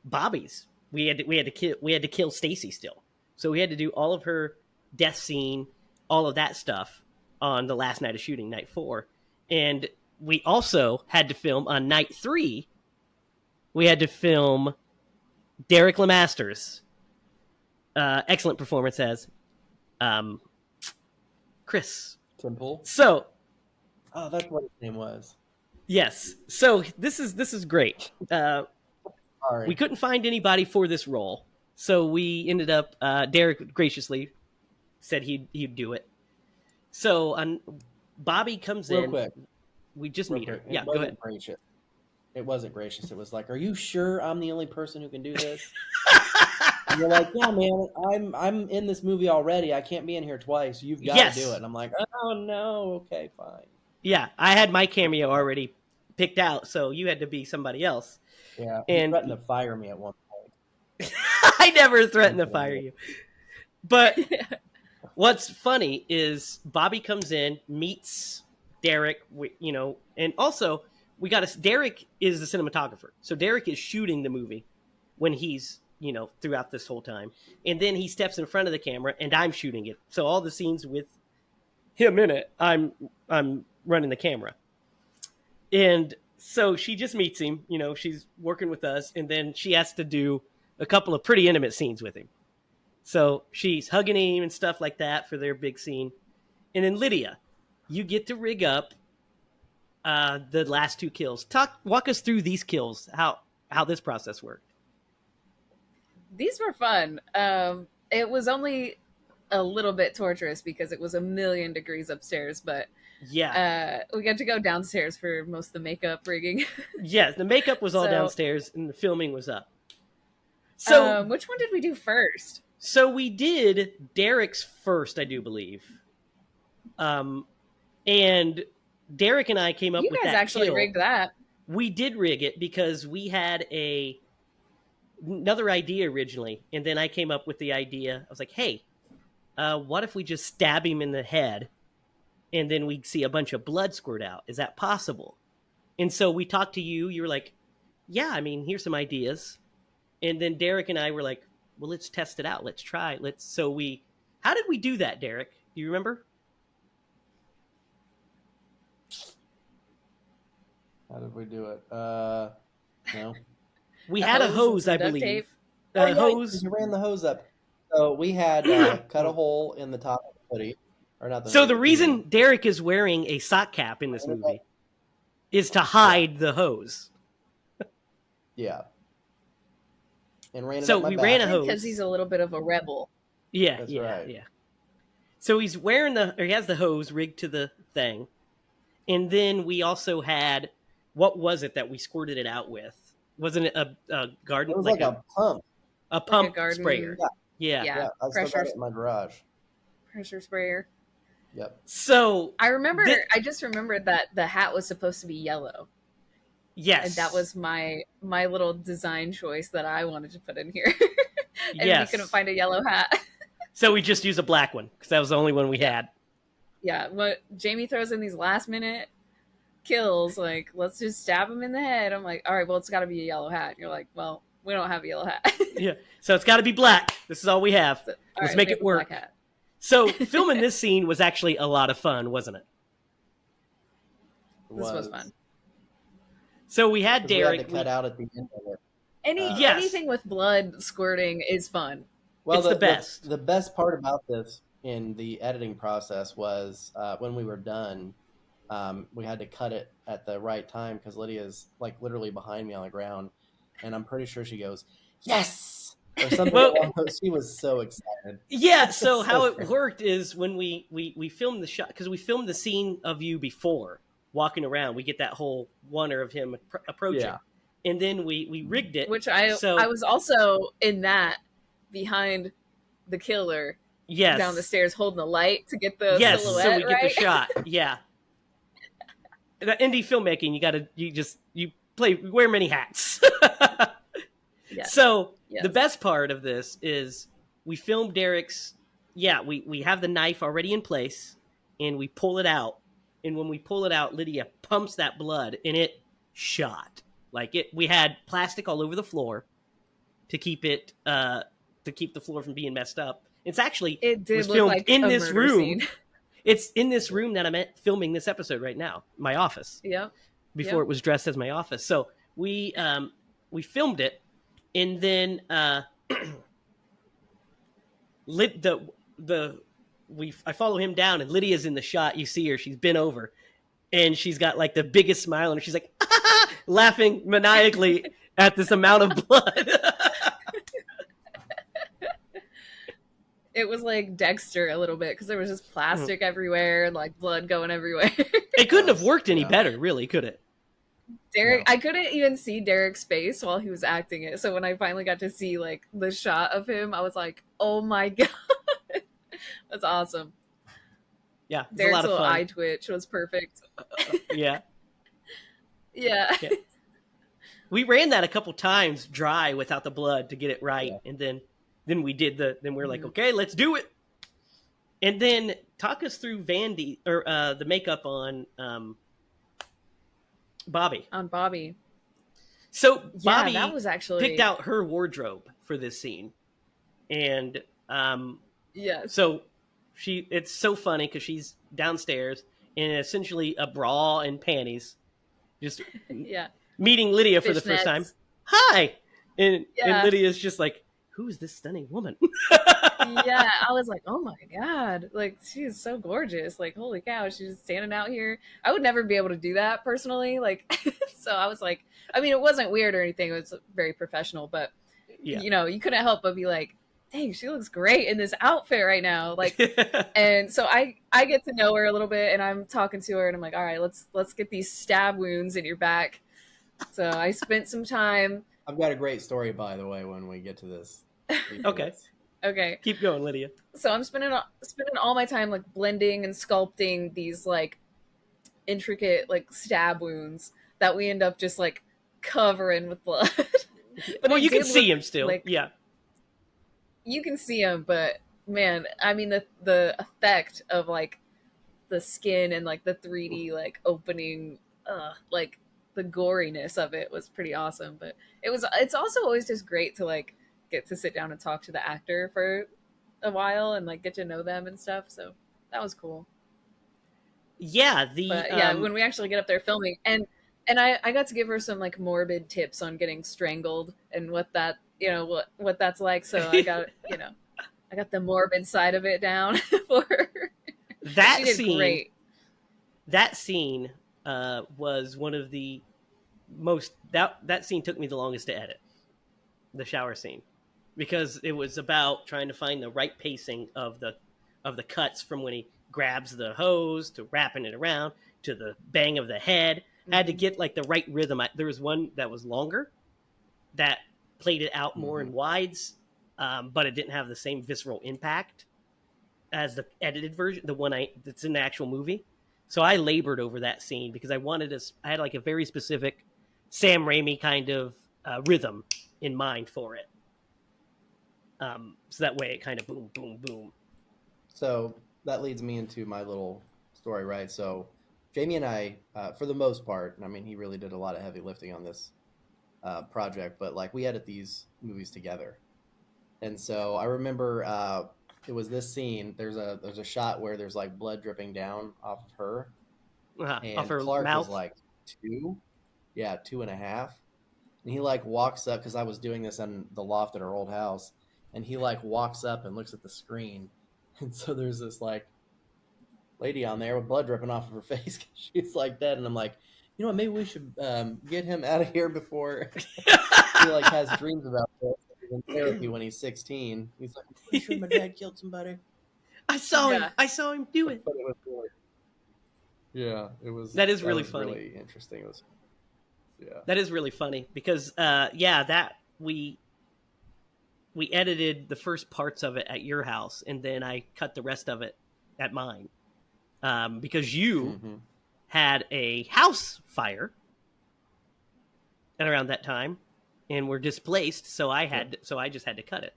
Bobby's we had to kill Stacy still. So we had to do all of her death scene, all of that stuff on the last night of shooting, night 4. And we also had to film on night 3. We had to film Derek Lemaster's excellent performance as Chris Temple. So, oh, that's what his name was. Yes. So this is great. Sorry. We couldn't find anybody for this role, so we ended up. Derek graciously said he'd do it. So Bobby comes Real in. quick. We just Real meet her. quick. Yeah, go ahead. Gracious. It wasn't gracious. It was like, "Are you sure I'm the only person who can do this?" And you're like, "Yeah, man. I'm in this movie already. I can't be in here twice. You've got to do it." And I'm like, "Oh no. Okay, fine." Yeah, I had my cameo already picked out, so you had to be somebody else. Yeah, and he threatened to fire me at one point. I never threatened to fire you. But what's funny is Bobby comes in, meets Derek, and also Derek is the cinematographer. So Derek is shooting the movie when he's, throughout this whole time. And then he steps in front of the camera and I'm shooting it. So all the scenes with him in it, I'm running the camera. And so she just meets him, she's working with us, and then she has to do a couple of pretty intimate scenes with him. So she's hugging him and stuff like that for their big scene. And then Lydia, you get to rig up the last 2 kills. Walk us through these kills, how this process worked. These were fun. It was only a little bit torturous because it was 1,000,000 degrees upstairs, but yeah, we got to go downstairs for most of the makeup rigging. Yeah, the makeup was all downstairs and the filming was up. So which one did we do first? So we did Derek's first, I do believe. And Derek and I came up with that. You guys actually rigged that. We did rig it because we had another idea originally, and then I came up with the idea. I was like, hey, what if we just stab him in the head and then we see a bunch of blood squirt out? Is that possible? And so we talked to you. You were like, yeah, I mean, here's some ideas. And then Derek and I were like, well, let's test it out. Let's try. How did we do that, Derek? Do you remember? How did we do it? No. We had a hose, I believe. Hose. You ran the hose up. So we had cut a hole in the top of the hoodie. Or not the reason Derek is wearing a sock cap in this movie is to hide the hose. Yeah. And ran it so up my we back. ran a hose because he's a little bit of a rebel. Yeah, That's yeah, right. Yeah. So he has the hose rigged to the thing, and then we also had, what was it that we squirted it out with? Wasn't it a garden? It was like a pump. A pump garden sprayer. Yeah. I still got it in my garage. Pressure sprayer. Yep. So I just remembered that the hat was supposed to be yellow. Yes. And that was my little design choice that I wanted to put in here. And we couldn't find a yellow hat. So we just used a black one because that was the only one we had. Yeah, what Jamie throws in these last minute kills, like, let's just stab him in the head. I'm like, all right, well, it's got to be a yellow hat. And you're like, well, we don't have a yellow hat. Yeah, so it's got to be black. This is all we have. Let's make it work. So filming this scene was actually a lot of fun, wasn't it? This was fun. So we had Derek. We had to cut out at the end of it. Anything with blood squirting is fun. Well, it's the best. The best part about this in the editing process was when we were done, we had to cut it at the right time because Lydia's like literally behind me on the ground, and I'm pretty sure she goes, "Yes!" or something. She was so excited. Yeah. So how it worked is when we filmed the shot, because we filmed the scene of you before walking around. We get that whole wonder of him approaching. Yeah. And then we rigged it. Which I was also in that behind the killer down the stairs holding the light to get the silhouette, so we get right? the shot. Yeah. The indie filmmaking, you wear many hats. Yes. So the best part of this is we filmed Derek's, we have the knife already in place and we pull it out. And when we pull it out, Lydia pumps that blood and it shot. We had plastic all over the floor to keep it to keep the floor from being messed up. It's actually It did was look filmed like in a this murder room. scene. It's in this room that I'm at filming this episode right now, my office. Yep. Before it was dressed as my office. So we filmed it, and then I follow him down, and Lydia's in the shot. You see her; she's bent over, and she's got like the biggest smile, and she's like laughing maniacally at this amount of blood. It was like Dexter a little bit because there was just plastic everywhere and like blood going everywhere. It couldn't have worked any better, really, could it? Derek, No. I couldn't even see Derek's face while he was acting it. So when I finally got to see like the shot of him, I was like, "Oh my god, that's awesome!" Yeah, it's a Derek's lot of little fun. eye twitch was perfect. Yeah. Yeah. We ran that a couple times dry without the blood to get it right, and then we did then we're like, okay, let's do it. And then talk us through Vandy or the makeup on Bobby. On Bobby. So Yeah, Bobby that was actually picked out her wardrobe for this scene, and yes. so it's so funny because she's downstairs in essentially a bra and panties, just Yeah. meeting Lydia for the first time. Fishnets. Hi, and Yeah. Lydia's just like, who is this stunning woman? Yeah, I was like, oh my god, like she is so gorgeous. Like, holy cow, she's just standing out here. I would never be able to do that personally. Like, so I was like, I mean, it wasn't weird or anything. It was very professional, but Yeah. you know, you couldn't help but be like, dang, she looks great in this outfit right now. Like, and so I get to know her a little bit, and I'm talking to her, and I'm like, all right, let's get these stab wounds in your back. So I spent some time. I've got a great story, by the way, when we get to this. Okay. Okay. Keep going, Lydia. So I'm spending all my time like blending and sculpting these like intricate like stab wounds that we end up just like covering with blood. But Well, it you can did see look him still. like- Yeah. You can see him, but man, I mean the effect of like the skin and like the 3D like opening, like the goriness of it was pretty awesome. But it's also always just great to like get to sit down and talk to the actor for a while and like get to know them and stuff. So that was cool. Yeah. But yeah, when we actually get up there filming, and I got to give her some like morbid tips on getting strangled and what that what that's like. So I got I got the morbid side of it down for her. that She did scene, great. that scene was one of the most that scene took me the longest to edit, the shower scene, because it was about trying to find the right pacing of the cuts from when he grabs the hose to wrapping it around to the bang of the head. I had to get like the right rhythm. There was one that was longer that played it out more in wides, but it didn't have the same visceral impact as the edited version, the one that's in the actual movie. So I labored over that scene because I had like a very specific Sam Raimi kind of rhythm in mind for it. So that way it kind of boom, boom, boom. So that leads me into my little story, right? So Jamie and I, for the most part, I mean, he really did a lot of heavy lifting on this project, but like we edit these movies together. And so I remember it was this scene. There's a shot where there's like blood dripping down off of her, and Off her Clark mouth. was like 2.5, and he like walks up because I was doing this in the loft at our old house, and he like walks up and looks at the screen, and so there's this like lady on there with blood dripping off of her face because she's like dead, and I'm like, you know what, maybe we should get him out of here before he like has dreams about this. He's in therapy when he's 16. He's like, I'm pretty sure my dad killed somebody. I saw him. Yeah. I saw him do it. But it was really, yeah, it was. That is really funny. Really interesting. It was, yeah. That is really funny because that we edited the first parts of it at your house, and then I cut the rest of it at mine, because you had a house fire at around that time and were displaced, so I just had to cut it.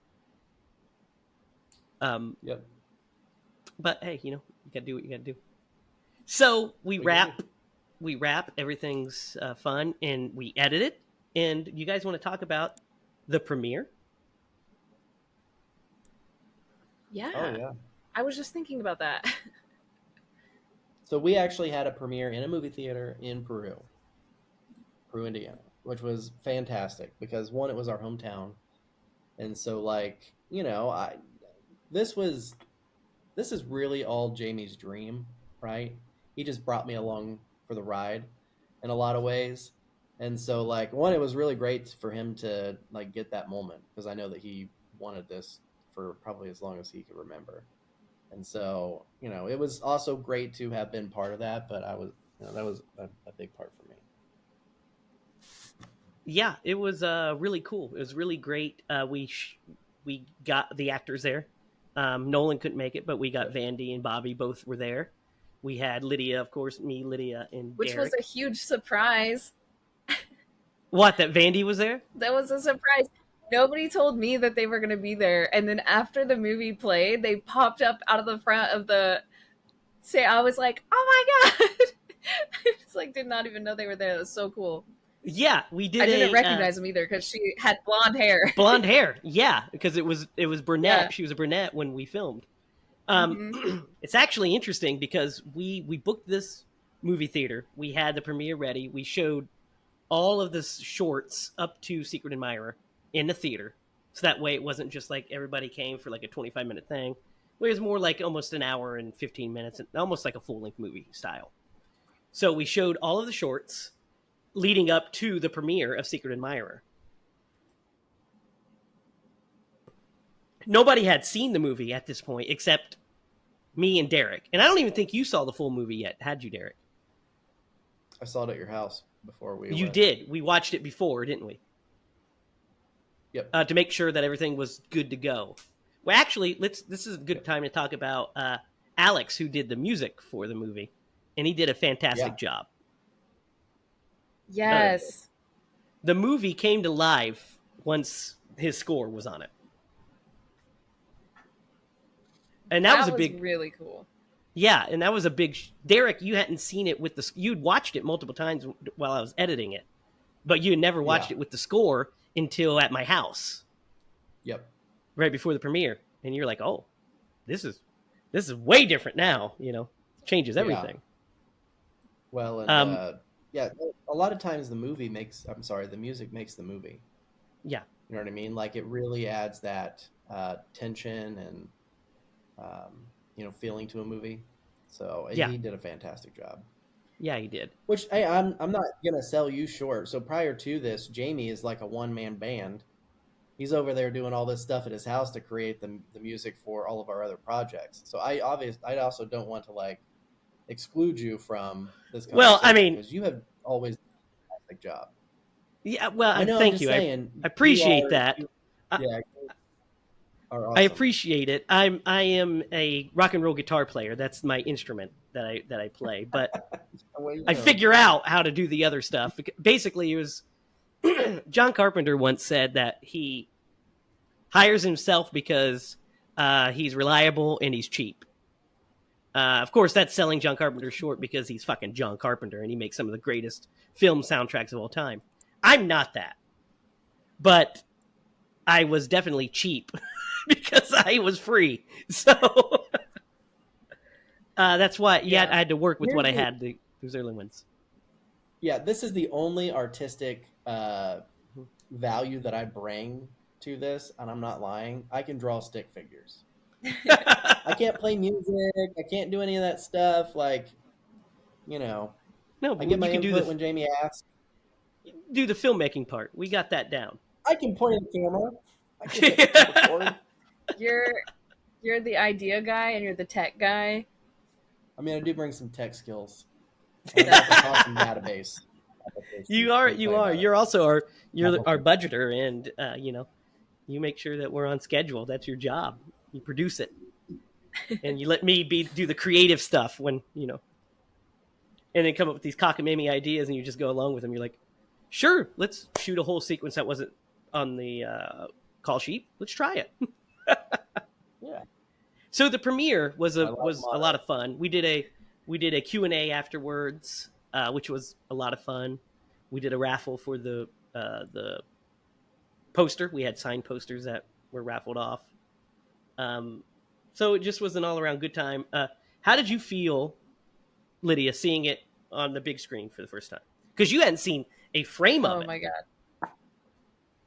Yep. But hey, you gotta do what you gotta do. So we wrap, everything's fun, and we edit it. And you guys want to talk about the premiere Yeah. Oh yeah. I was just thinking about that. So we actually had a premiere in a movie theater in Peru, Indiana, which was fantastic because one, it was our hometown, and so like I this was this is really all Jamie's dream, right? He just brought me along for the ride in a lot of ways. And so like one, it was really great for him to like get that moment because I know that he wanted this for probably as long as he could remember. And so, it was also great to have been part of that, but that was a big part for me. Yeah, it was really cool. It was really great. We got the actors there. Nolan couldn't make it, but we got Vandy and Bobby both were there. We had Lydia, of course, me, Lydia, and Which was Derek. a huge surprise. What, that Vandy was there? That was a surprise. Nobody told me that they were going to be there. And then after the movie played, they popped up out of the front of the. Say, I was like, oh my God. It's like, did not even know they were there. That was so cool. Yeah, we did. I didn't recognize them either because she had blonde hair. Blonde hair, yeah, because it was brunette. Yeah. She was a brunette when we filmed. Mm-hmm. It's actually interesting because we booked this movie theater. We had the premiere ready. We showed all of the shorts up to Secret Admirer in the theater, so that way it wasn't just like everybody came for like a 25-minute thing. It was more like almost an hour and 15 minutes, almost like a full-length movie style. So we showed all of the shorts leading up to the premiere of Secret Admirer. Nobody had seen the movie at this point except me and Derek. And I don't even think you saw the full movie yet, had you, Derek? I saw it at your house before we You went. did. We watched it before, didn't we? Yep. To make sure that everything was good to go. Well, actually, this is a good time to talk about Alex, who did the music for the movie. And he did a fantastic job. Yes. The movie came to life once his score was on it. And that was a big, really cool. yeah, and that was a big. Derek, you hadn't seen it with the. You'd watched it multiple times while I was editing it, but you had never watched it with the score until at my house. Yep. Right before the premiere, and you're like, "Oh, this is way different now." Changes everything. Yeah. Well, and yeah, a lot of times the music makes the movie. Yeah. You know what I mean? Like it really adds that tension and feeling to a movie. So he did a fantastic job. Yeah, he did. Which I'm not gonna sell you short. So prior to this, Jamie is like a one-man band. He's over there doing all this stuff at his house to create the music for all of our other projects. So I also don't want to like exclude you from this conversation. Well, I mean, because you have always done a fantastic job. Yeah, well, I know, thank you. I appreciate that. Awesome. I appreciate it. I am a rock and roll guitar player. That's my instrument that I play. But I figure out how to do the other stuff. Basically, it was John Carpenter once said that he hires himself because he's reliable and he's cheap. Of course, that's selling John Carpenter short because he's fucking John Carpenter and he makes some of the greatest film soundtracks of all time. I'm not that. But I was definitely cheap because I was free. So that's why I had to work with what I had, those early ones. Yeah, this is the only artistic value that I bring to this, and I'm not lying. I can draw stick figures. I can't play music. I can't do any of that stuff. Like, No, but I get my you can input do when Jamie asks. Do the filmmaking part. We got that down. I can point at the camera. I can hit the record. You're the idea guy and you're the tech guy. I mean, I do bring some tech skills. I have an awesome database. You are. You're also our budgeter, and you make sure that we're on schedule. That's your job. You produce it, and you let me do the creative stuff when and then come up with these cockamamie ideas, and you just go along with them. You're like, sure, let's shoot a whole sequence that wasn't on the call sheet. Let's try it. Yeah. So the premiere was a lot of fun. We did a Q&A afterwards, which was a lot of fun. We did a raffle for the poster. We had signed posters that were raffled off. So it just was an all around good time. How did you feel, Lydia, seeing it on the big screen for the first time? Because you hadn't seen a frame of Oh it. my god.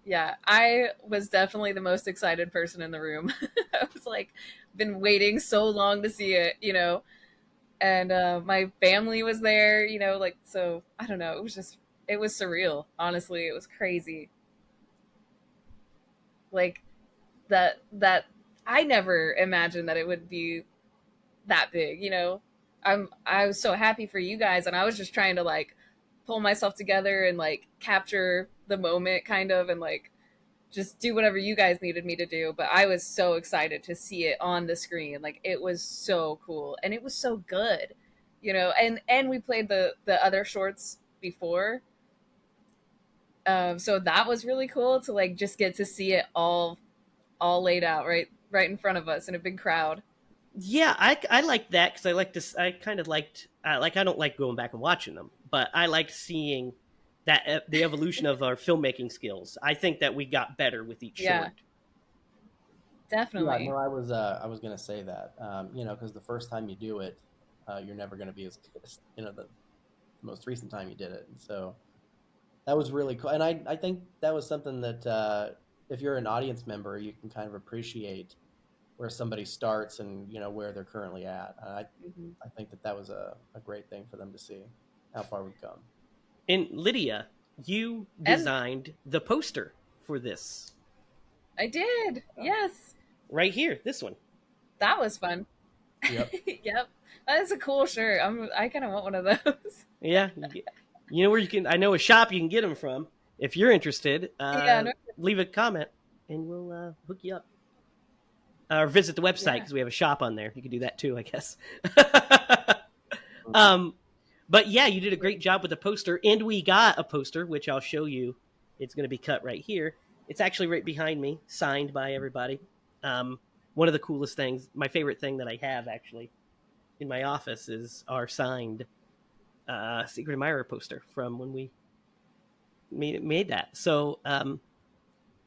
Yeah, I was definitely the most excited person in the room. I was like, been waiting so long to see it, you know, and my family was there, you know, like, so I don't know. It was surreal. Honestly, it was crazy. Like that I never imagined that it would be that big, you know. I was so happy for you guys, and I was just trying to like pull myself together and like capture the moment kind of, and like just do whatever you guys needed me to do. But I was so excited to see it on the screen. Like it was so cool and it was so good, you know. And we played the other shorts before, so that was really cool to like just get to see it all laid out right in front of us in a big crowd. Yeah, I liked that because I like to. I kind of liked like I don't like going back and watching them, but I liked seeing that the evolution of our filmmaking skills. I think that we got better with each Yeah, short. Yeah, no, definitely. I was gonna say that, you know, because the first time you do it, you're never gonna be as good as, you know, the most recent time you did it. And so that was really cool, and I think that was something that, if you're an audience member, you can kind of appreciate where somebody starts and, you know, where they're currently at. Hmm. I think that that was a great thing for them to see how far we've come. And Lydia, you And designed the poster for this I did. Yes, right here. This one. that was fun. Yep. Yep, that is a cool shirt. I kind of want one of those. Yeah, you know where you can. I know a shop you can get them from. If you're interested, Yeah, no, leave a comment and we'll hook you up. Or visit the website yeah, because we have a shop on there. You can do that too, I guess. um, but yeah, you did a great job with the poster, and we got a poster which I'll show you. It's going to be cut right here. It's actually right behind me, signed by everybody. One of the coolest things, my favorite thing that I have actually in my office is our signed Secret Admirer poster from when we made that. So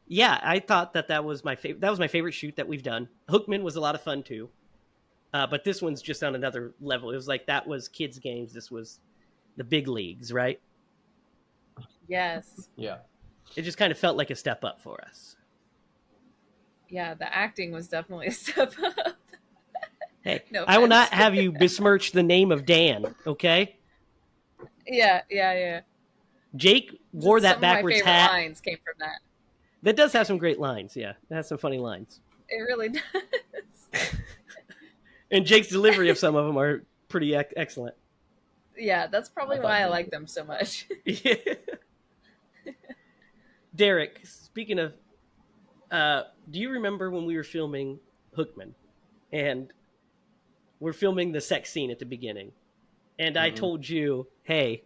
yeah, I thought that that was my favorite. That was my favorite shoot that we've done. Hookman was a lot of fun too, but this one's just on another level. It was like that was kids games. This was the big leagues, right? yes, Yeah. It just kind of felt like a step up for us. yeah. The acting was definitely a step up. Hey, No I will not offense. have you besmirch the name of Dan. Okay, Yeah, yeah, yeah. Jake wore that Some of my backwards favorite hat. lines came from that. That does have some great lines. Yeah, it has some funny lines. It really does. And Jake's delivery of some of them are pretty excellent. Yeah, that's probably I thought why I Jake like was- them so much. Yeah. Derek, speaking of, do you remember when we were filming Hookman and we're filming the sex scene at the beginning? And I Mm-mm. told you, hey,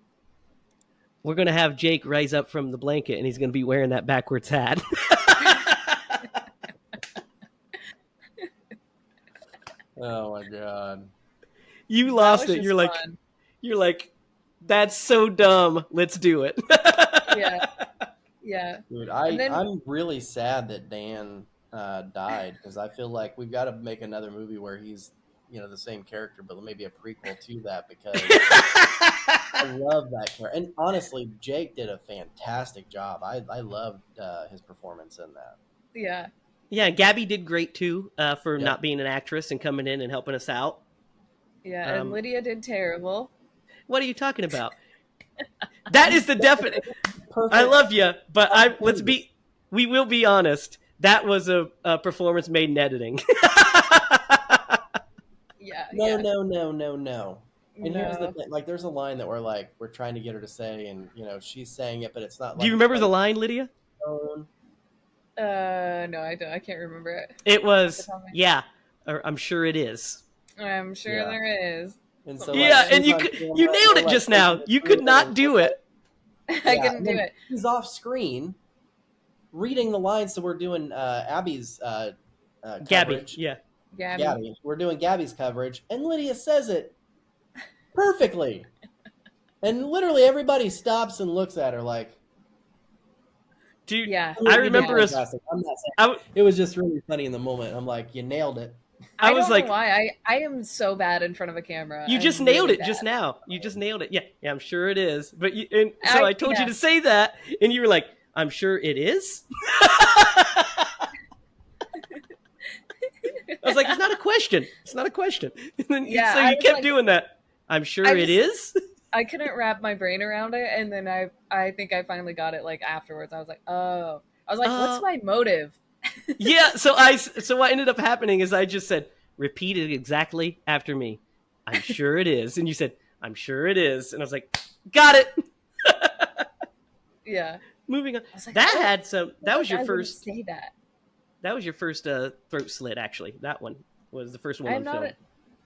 we're going to have Jake rise up from the blanket and he's going to be wearing that backwards hat. Oh my god. You That lost was it. just fun. You're like, that's so dumb. Let's do it. Yeah, yeah. Dude, And then I'm really sad that Dan died, because I feel like we've got to make another movie where he's, you know, the same character, but maybe a prequel to that, because I love that character. And honestly, Jake did a fantastic job. I loved his performance in that. yeah, Yeah, Gabby did great too for Yep. not being an actress and coming in and helping us out. yeah. And Lydia did terrible. What are you talking about? That is the definite. Perfect. I love you, but we will be honest. That was a performance made in editing. Yeah, No, yeah. no. And here's the No. thing: like, there's a line that we're trying to get her to say, and, you know, she's saying it, but it's not Do you like remember the line, Lydia? tone. No, I don't. I can't remember it. It was, Tell me. yeah, or I'm sure it is. I'm sure Yeah. there is. And so, Yeah, like, and she's on you camera, nailed we're, it like, just now. taking it You could through, not and do we're it. I Yeah, couldn't and do then it. he's off screen reading the lines, so we're doing Abby's Gabby, coverage. yeah. Gabby. We're doing Gabby's coverage, and Lydia says it perfectly. And literally everybody stops and looks at her like, Dude, Yeah. I "You did remember us. fantastic." I'm not saying I w- it was just really funny in the moment. I'm like, you nailed it. I I was don't like, know why. I am so bad in front of a camera. you just I'm nailed really it just bad. now. You just nailed it. Yeah, yeah, I'm sure it is. But and so I told you to say that, and you were like, I'm sure it is. I was like, it's not a question. It's not a question. And then Yeah, so I you was kept like, doing that. I'm sure I it just is. I couldn't wrap my brain around it, and then I think I finally got it like afterwards. I was like, oh, I was like, what's Uh, my motive? yeah. So what ended up happening is I just said, repeat it exactly after me. I'm sure it is, and you said, I'm sure it is, and I was like, got it. Yeah, Moving on. I was like, That I had some. feel That was like your I wouldn't first. say that. That was your first throat slit. Actually, that one was the first one I'm on not film.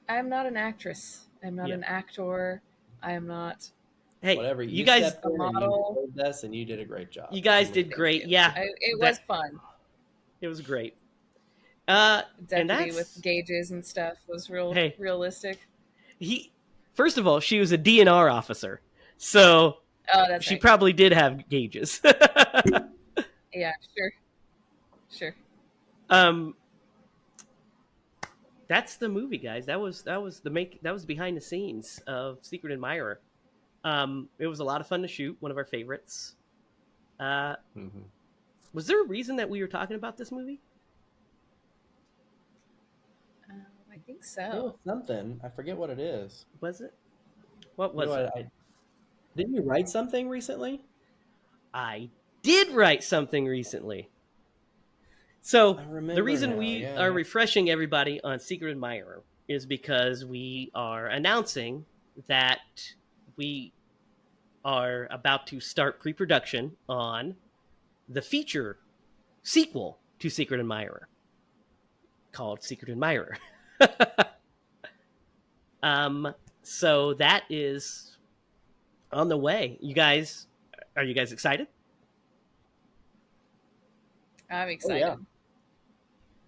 I'm not an actress. I'm not Yeah. an actor. I am not Hey, Whatever. you You guys. stepped a in and you model. saved us, and you did a great job. You guys You did really Thank great. you. Yeah, It was that fun. it was great. And Deputy with that's gauges and stuff was real hey realistic. he. First of all, she was a DNR officer, so Oh, that's she right. probably did have gauges. Yeah, sure, sure. um, that's the movie, guys. That was behind the scenes of Secret Admirer. It was a lot of fun to shoot. One of our favorites. Uh, Mm-hmm. was there a reason that we were talking about this movie? I think There was so. something. I forget what it is. Was it? What You was know, it? didn't you write something recently? I did write something recently. So I the remember reason now. we Yeah, are yeah. refreshing everybody on Secret Admirer is because we are announcing that we are about to start pre-production on the feature sequel to Secret Admirer called Secret Admirer. um, so that is on the way. Are you guys excited? I'm Oh yeah, excited.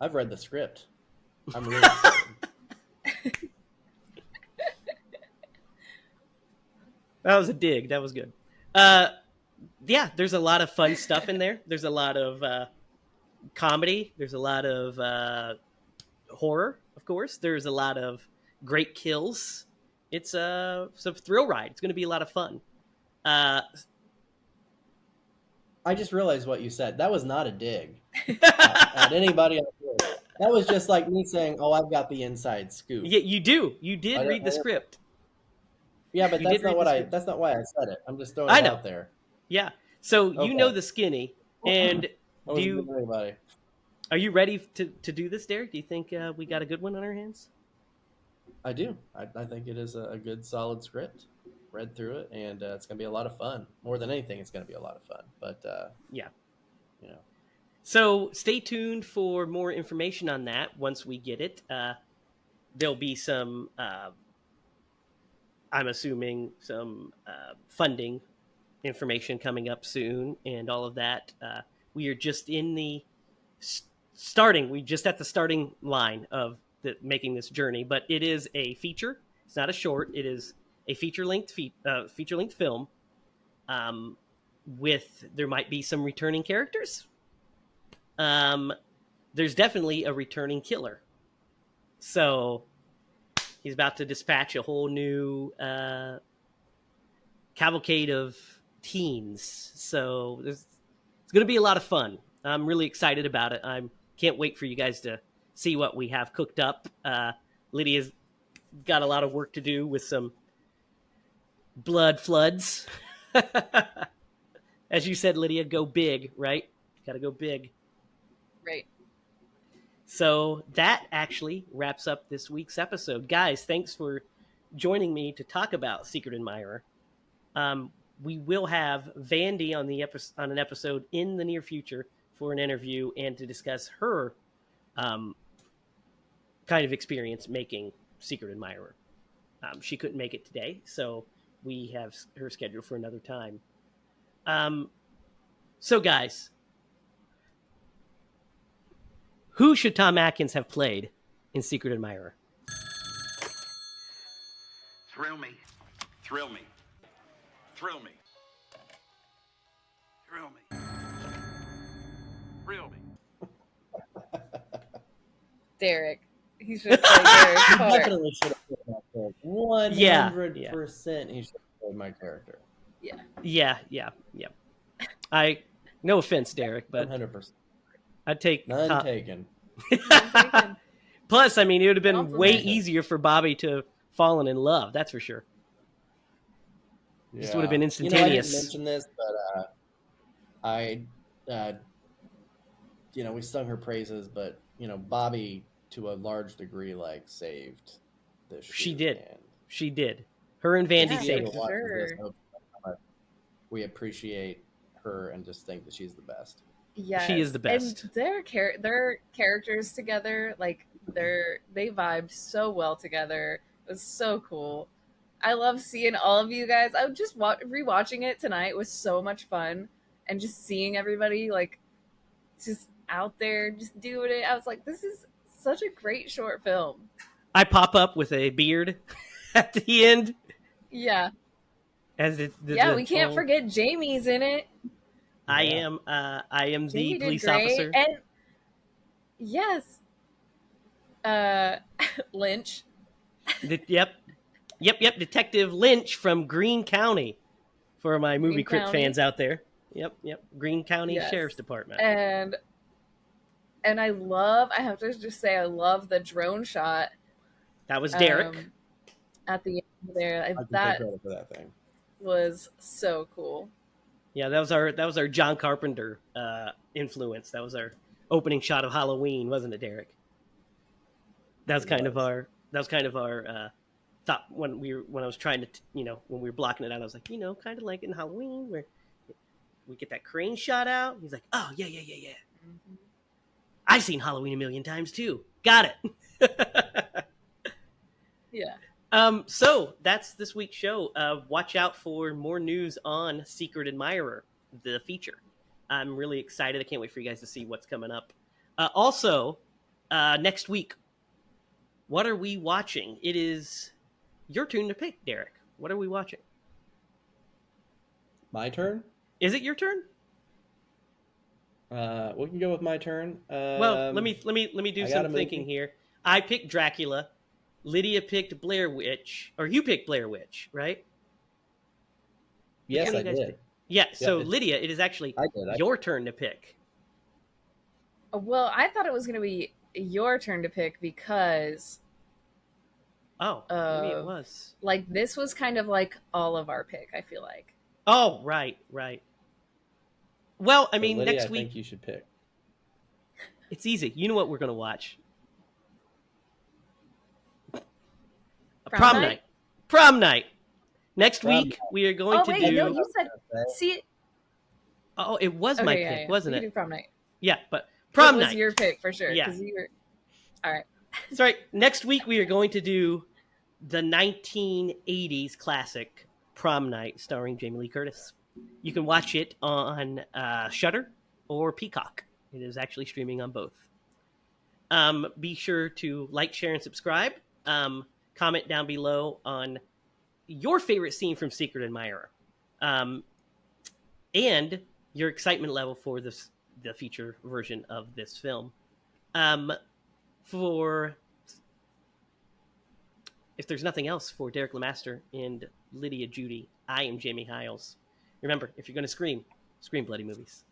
I've read the script. I'm really excited. That was a dig. That was good. Yeah, there's a lot of fun stuff in there. There's a lot of comedy. There's a lot of horror, of course. There's a lot of great kills. It's a thrill ride. It's going to be a lot of fun. Uh, I just realized what you said. That was not a dig at anybody else. That was just like me saying, "Oh, I've got the inside scoop." yeah, you do. You I did don't, read the script. yeah, but You did that's not read the what I. script. That's not why I said it. I'm just throwing I it know. out there. Yeah. So you know Okay. the skinny, and I wasn't giving anybody. are you ready to do this, Derek? Do you think we got a good one on our hands? I do. I think it is a good, solid script. Read through it, and it's going to be a lot of fun. More than anything, it's going to be a lot of fun. But Yeah. you know, So stay tuned for more information on that once we get it. There'll be some, I'm assuming, some funding information coming up soon and all of that. We are just in the starting, we just at the starting line of making this journey, but it is a feature. It's not a short. It is a feature length film. Um, with there might be some returning characters. Um, there's definitely a returning killer. So he's about to dispatch a whole new cavalcade of teens. So it's going to be a lot of fun. I'm really excited about it. I can't wait for you guys to see what we have cooked up. Lydia's got a lot of work to do with some blood floods. As you said, Lydia, go big, right? Got to go big. Right. So that actually wraps up this week's episode. Guys, thanks for joining me to talk about Secret Admirer. We will have Vandy on on an episode in the near future for an interview and to discuss her kind of experience making Secret Admirer. She couldn't make it today, so we have her scheduled for another time. So, guys, who should Tom Atkins have played in Secret Admirer? Thrill me. Thrill me. Thrill me. Thrill me. Thrill me. Derek. He should play Derek's He part. definitely should have played my character. Yeah, 100% he should have played my character. Yeah. No offense, Derek, but 100%. I'd take None Tom. taken. Taken. Plus, I mean, it would have been way Compliment. easier for Bobby to fallen in love. That's for sure. This would have been I instantaneous. didn't mention this, but we sung her praises, but Bobby to a large degree like saved this. She did. She did. Her and Vandy Yeah, saved. for sure. We appreciate her and just think that she's the best. Yes. She is the best. And their characters together, like they vibed so well together. It was so cool. I love seeing all of you guys. I was just rewatching it tonight was so much fun, and just seeing everybody like just out there just doing it. I was like, this is such a great short film. I pop up with a beard at the end. Yeah. As we can't forget Jamie's in it. I am the Jamie did police great. officer. And yes. Lynch. Yep. Detective Lynch from Greene County. For my movie Greene crypt County. fans out there. Yep. Greene County Yes. Sheriff's Department. And I have to just say I love the drone shot. That was Derek. At the end there. I can That take credit for that thing. was so cool. Yeah, that was our John Carpenter influence. That was our opening shot of Halloween, wasn't it, Derek? That was kind of our thought when I was trying to when we were blocking it out. I was like, kind of like in Halloween where we get that crane shot out. He's like, oh yeah. Mm-hmm. I've seen Halloween a million times too. Got it. Yeah. So that's this week's show. Watch out for more news on Secret Admirer, the feature. I'm really excited. I can't wait for you guys to see what's coming up. Also, next week, what are we watching? It is your turn to pick, Derek. What are we watching? My turn? Is it your turn? We can go with my turn. Well, let me do some thinking here. I picked Dracula. Lydia picked Blair Witch, or you picked Blair Witch, right? Yes, I did. Yeah, so it's- Lydia, it is actually I did. your turn to pick. Well, I thought it was going to be your turn to pick because Oh, maybe it was. like this was kind of like all of our pick, I feel like. Oh, right. Well, I So, mean, Lydia, next I week, think you should pick. it's easy. You know what we're going to watch. Prom night. Next Prom week, we are going Oh to wait, do... no, you said see. Oh, it was my Okay, pick, wasn't we it? can do prom night. Yeah, but prom it was night. your pick for sure. Yeah. 'Cause you were... All right. Sorry, next week we are going to do the 1980s classic Prom Night starring Jamie Lee Curtis. You can watch it on Shudder or Peacock. It is actually streaming on both. Be sure to like, share, and subscribe. Comment down below on your favorite scene from Secret Admirer. And your excitement level for the feature version of this film. If there's nothing else for Derek Lemaster and Lydia Judy, I am Jamie Hiles. Remember, if you're going to scream bloody movies.